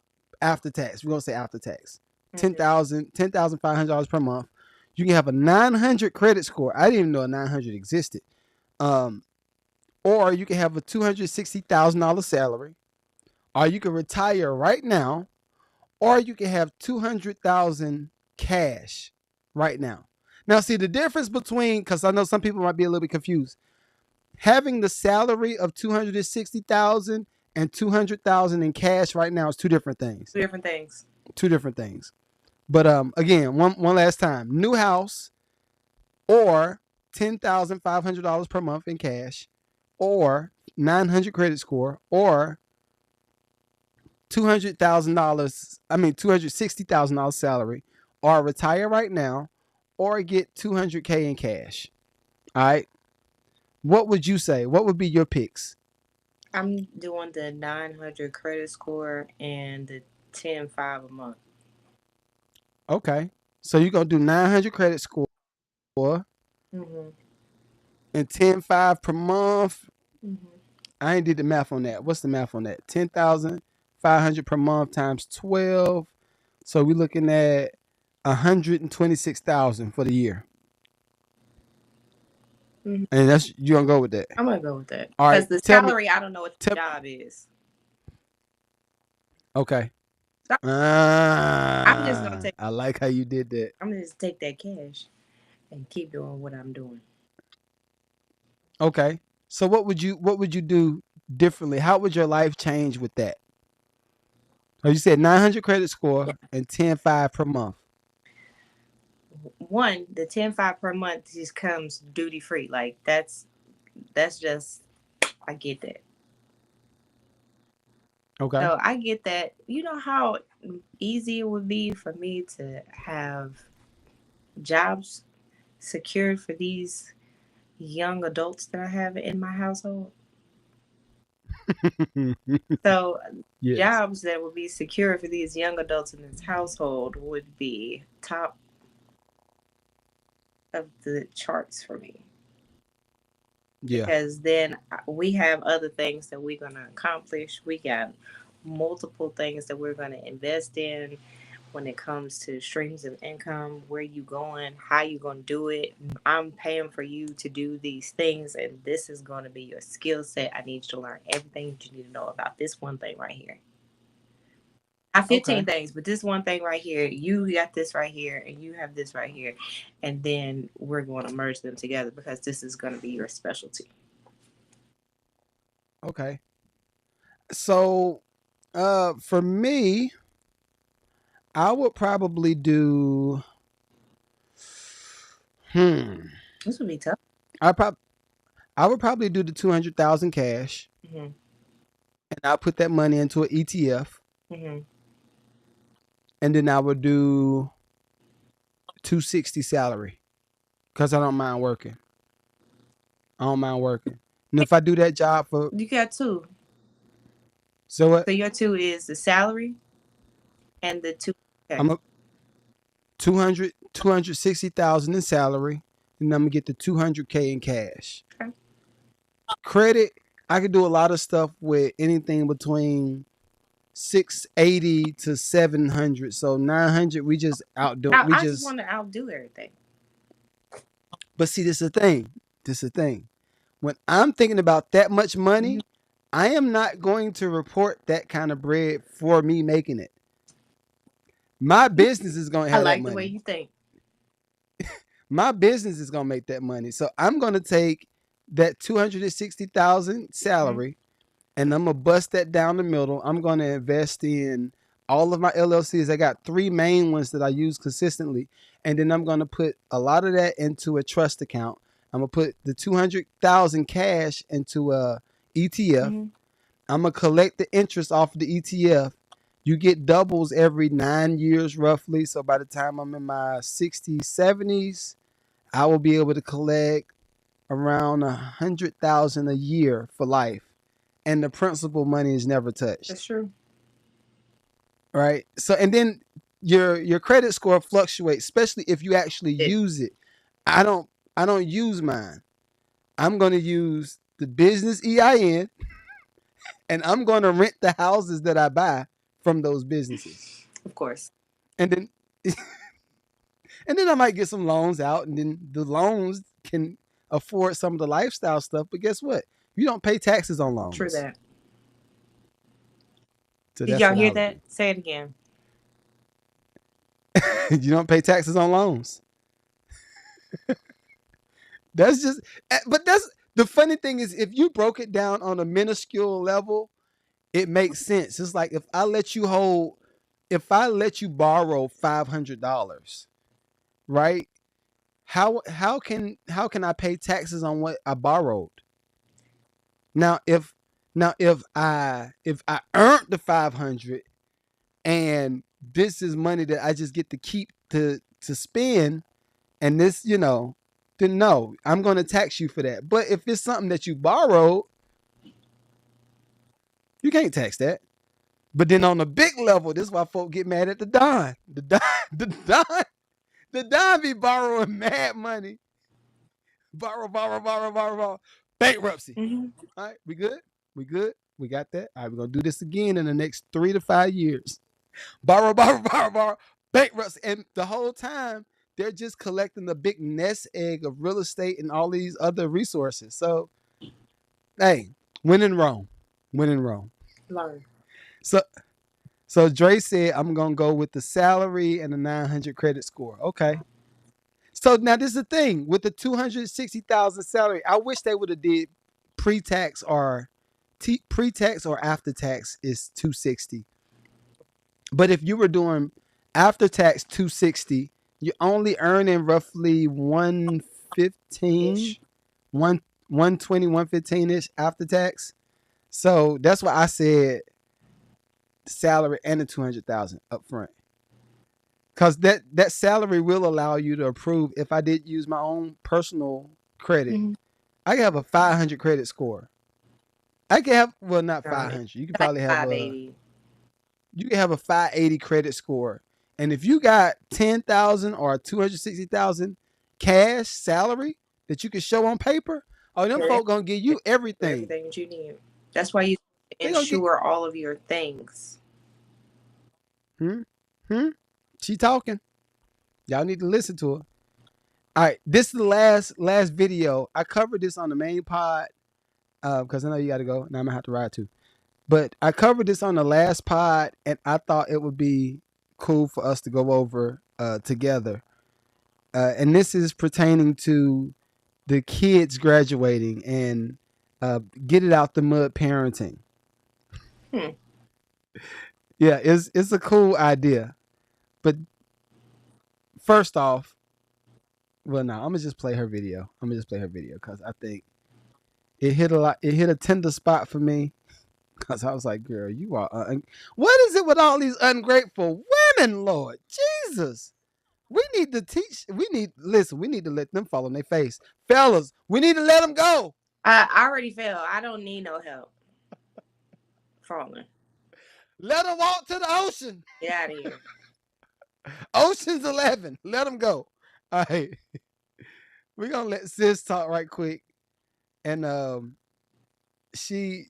after tax. We're gonna say after tax. Mhm. $10,500 per month. You can have a 900 credit score. I didn't even know a 900 existed. Um, or you can have a $260,000 salary. Or you can retire right now. Or you can have 200,000 cash right now. Now, see the difference between, because I know some people might be a little bit confused, having the salary of 260,000 and 200,000 in cash right now is two different things. Two different things. Two different things. But again, one last time. New house or $10,500 per month in cash or 900 credit score or $200,000, $260,000 salary, or retire right now or get 200K in cash. All right. What would you say? What would be your picks? I'm doing the 900 credit score and the 10.5 a month. Okay. So you're gonna do 900 credit score Mm-hmm. and 10.5 per month. Mm-hmm. I ain't did the math on that. What's the math on that? 10,500 per month times 12. So we're looking at 126,000 for the year. Mm-hmm. And that's you gonna go with that. I'm gonna go with that All because right. the Tell me. salary, I don't know what the Tell. job is. Okay. So I'm just gonna take. I like how you did that. I'm gonna just take that cash and keep doing what I'm doing. Okay. So what would you do differently? How would your life change with that? Oh, you said 900 credit Yeah. score and 10.5 per month. One, the 10.5 per month just comes duty free. Like that's just I get that. Okay. So I get that. You know how easy it would be for me to have jobs secured for these young adults that I have in my household. So Yes. jobs that would be secure for these young adults in this household would be top of the charts for me. Yeah. Because then we have other things that we're going to accomplish. We got multiple things that we're going to invest in. when it comes to streams of income, where you going, how you going to do it. I'm paying for you to do these things, and this is going to be your skill set. I need you to learn everything that you need to know about this one thing right here. I 15 Okay. things, but this one thing right here, you got this right here, and you have this right here, and then we're going to merge them together because this is going to be your specialty. Okay. So, for me, I would probably do. Hmm. This would be tough. I prob I would probably do the 200,000 cash, Hmm. and I'll put that money into an ETF, Hmm. and then I would do 260 salary because I don't mind working. I don't mind working. And if I do that job for, You got two. so what? So your two is the salary and the two. Okay. I'm a 260,000 in salary, and I'm gonna get the 200K in cash. Okay. Credit, I could do a lot of stuff with anything between 680 to 700. So 900, we just outdo. We I just just. want to outdo everything. But see, this is the thing. This is the thing. When I'm thinking about that much Hmm. money, I am not going to report that kind of bread for me making it. My business is going to I have that like the way money. you think. My business is going to make that money. So I'm going to take that 260,000 Hmm. salary, and I'm going to bust that down the middle. I'm going to invest in all of my LLCs. I got three main ones that I use consistently. And then I'm going to put a lot of that into a trust account. I'm going to put the 200,000 cash into a ETF. Hmm. I'm going to collect the interest off of the ETF. You get doubles every 9 years roughly. So by the time I'm in my 60s, 70s, I will be able to collect around 100,000 a year for life, and the principal money is never That's touched. true. Right. So and then your credit score fluctuates, especially if you actually It, use it. I don't I don't use mine. I'm going to use the business EIN, and I'm going to rent the houses that I buy from those businesses. of course. And then and then I might get some loans out, and then the loans can afford some of the lifestyle stuff. But guess what? You don't pay taxes on True loans. that. So Did that's y'all what hear I would that? do. Say it again. You don't pay taxes on loans. That's just, but that's the funny thing is, if you broke it down on a minuscule level, it makes sense. It's like if I let you borrow $500, right? How can I pay taxes on what I borrowed? Now if if I earned the 500, and this is money that I just get to keep to spend, and this, then no, I'm going to tax you for that. But if it's something that you borrowed, you can't tax that. But then on the big level, this is why folk get mad at the Don. The Don, the Don, the Don be borrowing mad money. Borrow, borrow, borrow, borrow, borrow. Bankruptcy. Hmm. All right, we good? We good? We got that? All right, we're going to do this again in the next 3 to 5 years. Borrow, borrow, borrow, borrow. Bankruptcy. And the whole time, they're just collecting the big nest egg of real estate and all these other resources. So, hey, when in Rome. When in Rome. Learn. So so Dre said I'm gonna go with the salary and the 900 credit score. Okay. So now this is the thing with the 260,000 salary. I wish they would have did pre-tax or pre-tax or after tax is 260. But if you were doing after tax 260, you're only earning roughly 115, Ish. 1 120, 115 ish after tax. So that's why I said salary and the 200,000 up front. Because that salary will allow you to approve. If I did use my own personal credit, Hmm. I can have a 500 credit score. I can have, well, not No, 500. You can like probably have a 580. you can have a 580 credit score. And if you got 10,000 or 260,000 cash salary that you can show on paper, oh, them Yeah, folk gonna give you everything. everything that you need. That's why you They gonna get insure all of your things. hmm? Hmm? She talking. Y'all need to listen to her. All right, this is the last video. I covered this on the main pod because I know you got to go. Now I'm gonna have to ride too. But I covered this on the last pod, and I thought it would be cool for us to go over together. And this is pertaining to the kids graduating and get it out the mud parenting. Hmm. Yeah, it's a cool idea. But first off, well, no, I'm gonna just play her video. I'm gonna just play her video because I think it hit a lot. It hit a tender spot for me because I was like, "Girl, you are." What is it with all these ungrateful women, Lord Jesus? We need to teach. We need listen. We need to let them fall on their face, fellas. We need to let them go. I already fell. I don't need no help falling. Let them walk to the ocean. Get out of here. Ocean's 11. Let them go. All right, we're gonna let sis talk right quick, and she.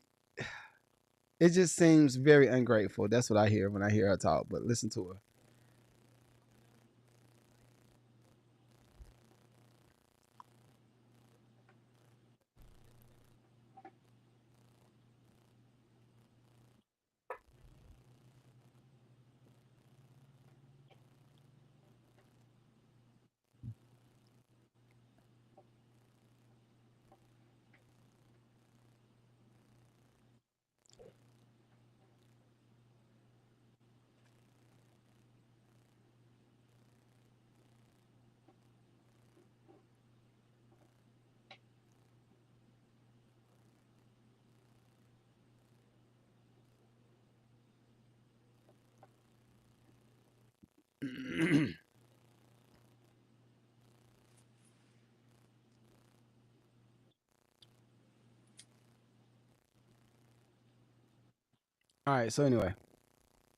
It just seems very ungrateful. That's what I hear when I hear her talk. But listen to her. All right. So anyway,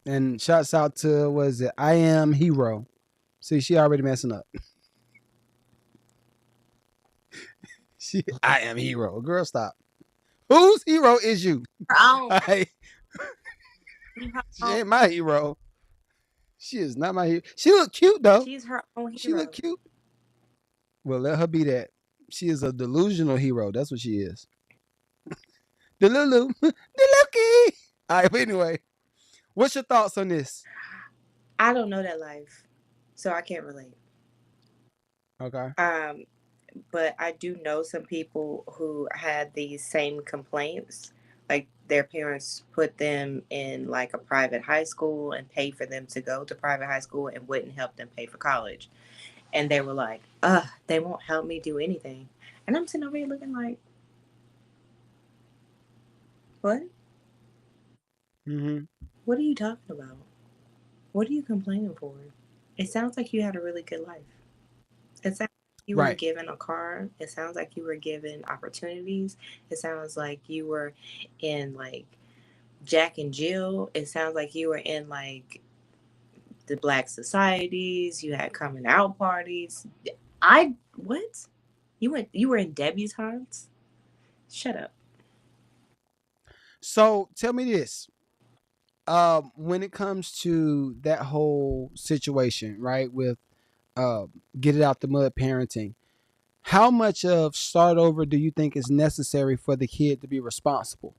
and shouts out to was it I am hero. See, she already messing up. She I am hero. Girl, stop. Whose hero is you? Her own. All right. Her She own. ain't my hero. She is not my hero. She look cute though. She's her own She look hero. cute. Well, let her be that. She is a delusional hero. That's what she is. Delulu. Deluki. All right, but anyway, what's your thoughts on this? I don't know that life, so I can't relate. Okay. Um, but I do know some people who had these same complaints. Like their parents put them in like a private high school and paid for them to go to private high school and wouldn't help them pay for college. And they were like, ugh, they won't help me do anything. And I'm sitting over here looking like, what? Mm-hmm. What are you talking about? What are you complaining for? It sounds like you had a really good life. It sounds like you were Right. given a car. It sounds like you were given opportunities. It sounds like you were in like Jack and Jill. It sounds like you were in like the black societies. You had coming out parties. I what? You were in debutantes? Shut up. So tell me this. When it comes to that whole situation, right, with get it out the mud parenting, how much of start over do you think is necessary for the kid to be responsible?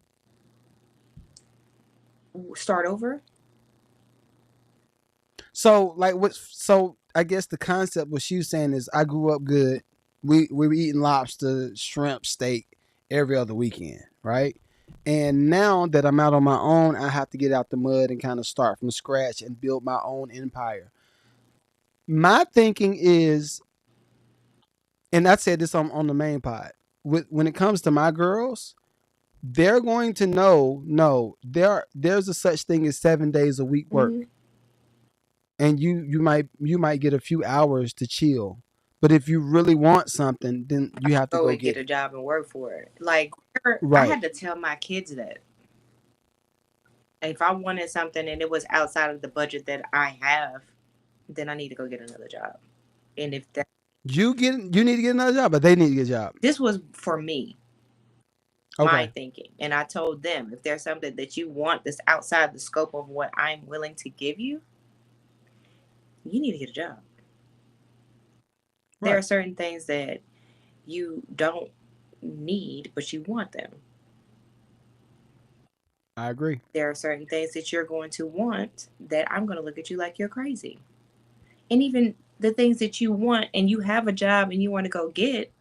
Start over? So like what? So I guess the concept what she was saying is I grew up good. We were eating lobster, shrimp, steak every other weekend, right? And now that I'm out on my own, I have to get out the mud and kind of start from scratch and build my own empire. My thinking is, and I said this on the main pod, when it comes to my girls, they're going to know no, there's a such thing as 7 days a week Mm-hmm. work, and you might get a few hours to chill. But if you really want something, then you have to Go go and get get a it. job and work for it. Like I Right. had to tell my kids that if I wanted something and it was outside of the budget that I have, then I need to go get another job. And if that You need to get another job, but they need to get a job. this was for me, my Okay. thinking, and I told them if there's something that you want that's outside the scope of what I'm willing to give you, you need to get a job. There are Right. certain things that you don't need, but you want them. I agree. There are certain things that you're going to want that I'm going to look at you like you're crazy. And even the things that you want and you have a job and you want to go get,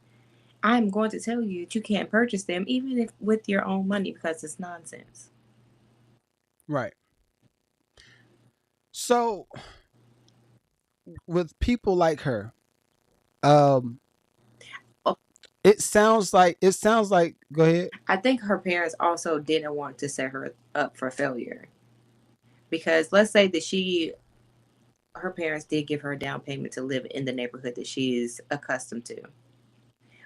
I'm going to tell you that you can't purchase them, even if with your own money, because it's nonsense. Right. So with people like her, um, Oh, it sounds like go ahead. I think her parents also didn't want to set her up for failure, because let's say that her parents did give her a down payment to live in the neighborhood that she is accustomed to,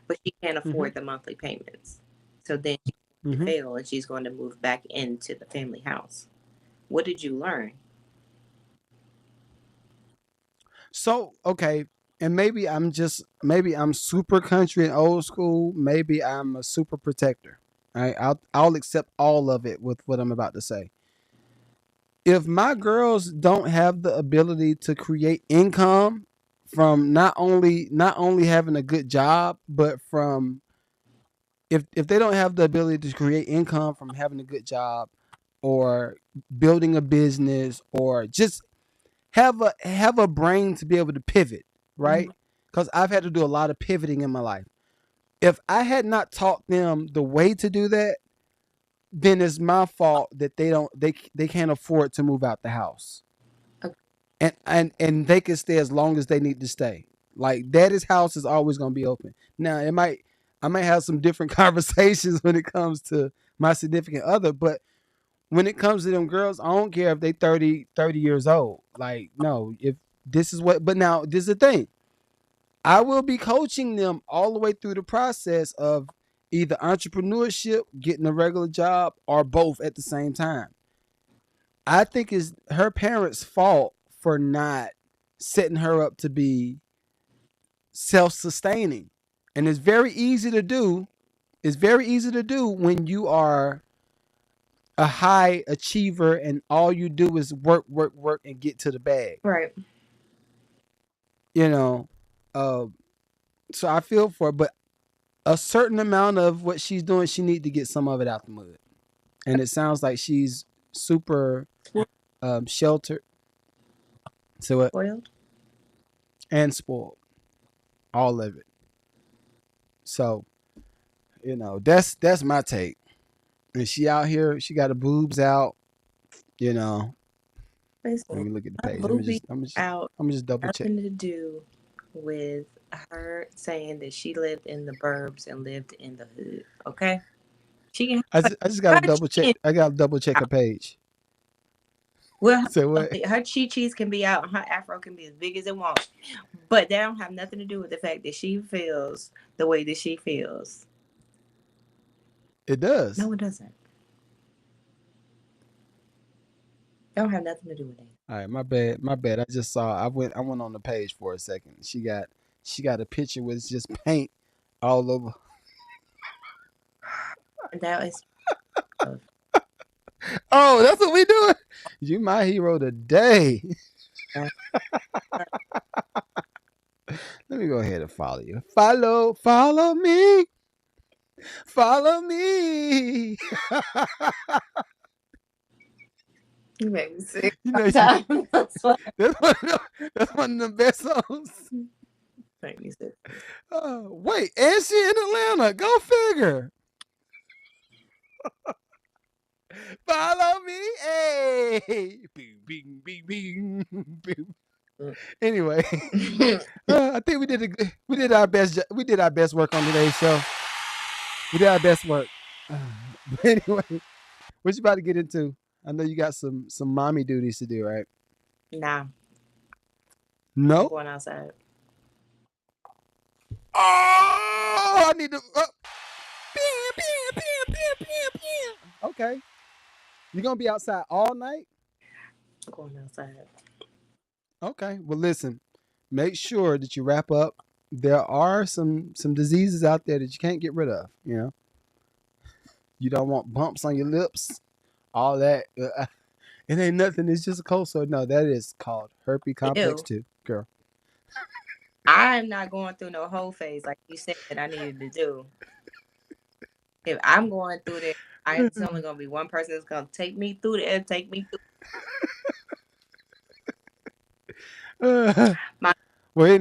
but she can't Mm-hmm. afford the monthly payments. So then she's going to Mm-hmm. fail and she's going to move back into the family house. What did you learn? So okay, and maybe I'm super country and old school. Maybe I'm a super protector. All right, I'll accept all of it with what I'm about to say. If my girls don't have the ability to create income from not only having a good job, but from if they don't have the ability to create income from having a good job or building a business or just have a brain to be able to pivot, Mm-hmm. right? Because I've had to do a lot of pivoting in my life. If I had not taught them the way to do that, then it's my fault that they can't afford to move out the house, Okay. and they can stay as long as they need to stay. Like daddy's house is always going to be open. Now I might have some different conversations when it comes to my significant other, but when it comes to them girls, I don't care if they 30 years old. Like, no, if this is what, but now this is the thing. I will be coaching them all the way through the process of either entrepreneurship, getting a regular job, or both at the same time. I think it's her parents' fault for not setting her up to be self sustaining. And it's very easy to do. It's very easy to do when you are a high achiever and all you do is work, work, work and get to the bag. Right. You know, uh, so I feel for her, but a certain amount of what she's doing, she need to get some of it out the mud. And it sounds like she's super sheltered, so Spoiled. and spoiled, all of it. So that's my take. And she out here, she got her boobs out. You know, let Listen, me look at the her page. Let me booby just, I'm just, out I'm just double check. nothing to do with her saying that she lived in the burbs and lived in the hood. Okay, she can I just got to her double check. chin I got to double check her out. page. Well, So what? her chi cheese can be out, and her afro can be as big as it wants, but that don't have nothing to do with the fact that she feels the way that she feels. It does. No, it doesn't. It don't have nothing to do with that. All right, my bad. My bad. I just saw. I went on the page for a second. She got a picture with just paint all over. That is love. Oh, that's what we doing. You my hero today. That's Let me go ahead and follow you. Follow me, follow me. you make me sick You know, sometimes. that's one of the best songs. Make me sick. Wait, and she in Atlanta. Go figure. Follow me, hey. Bing, bing, bing, bing, bing. Anyway, I think we did our best. We did our best work on today's show. We did our best work. But anyway, what you about to get into? I know you got some mommy duties to do, right? Nah, I'm No. going outside. Oh, I need to. Pew, pew, pew, pew, pew, pew. Okay, you gonna be outside all night? I'm going outside. Okay. Well, listen. Make sure that you wrap up. There are some diseases out there that you can't get rid of. You don't want bumps on your lips, all that. It ain't nothing. It's just a cold sore. No, that is called herpes complex Ew. 2, girl. I'm not going through no whole phase like you said that I needed to do. If I'm going through there, it's only gonna be one person that's gonna take me through there, take me through Well, my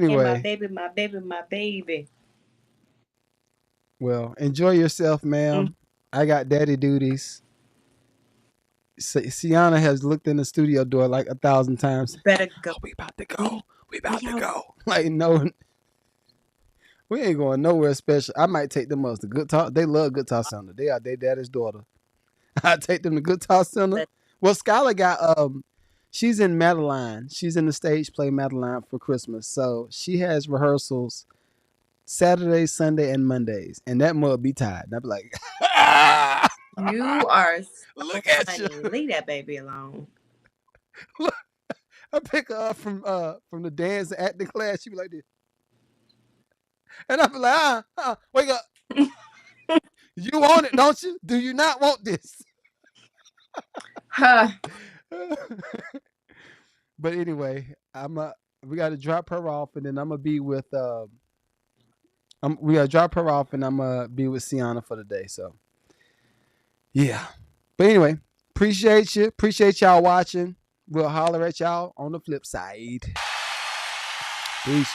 and my anyway, baby, my baby, my baby. well, enjoy yourself, Mm, ma'am. I got daddy duties. Sienna has looked in the studio door like 1,000 times. better go. Oh, we about to We go. We we about to out. go. Like, no, we ain't going nowhere special. I might take them up to Good Talk. They love Good Talk Center. They are their daddy's daughter. I take them to Good Talk Center. Let Well, Skylar got she's in Madeline. She's in the stage play Madeline for Christmas. So she has rehearsals Saturdays, Sunday, and Mondays. And that mug be tired. And I be like, you are so look at you. funny. Leave that baby alone. I pick her up from the dance and acting class. She be like this. And I be like, wake up. You want it, don't you? Do you not want this? Huh. But anyway, we got to drop her off, and then I'm gonna be with we gotta drop her off, and I'm gonna be with Sienna for the day. So yeah. But anyway, appreciate you. Appreciate y'all watching. We'll holler at y'all on the flip side. Peace.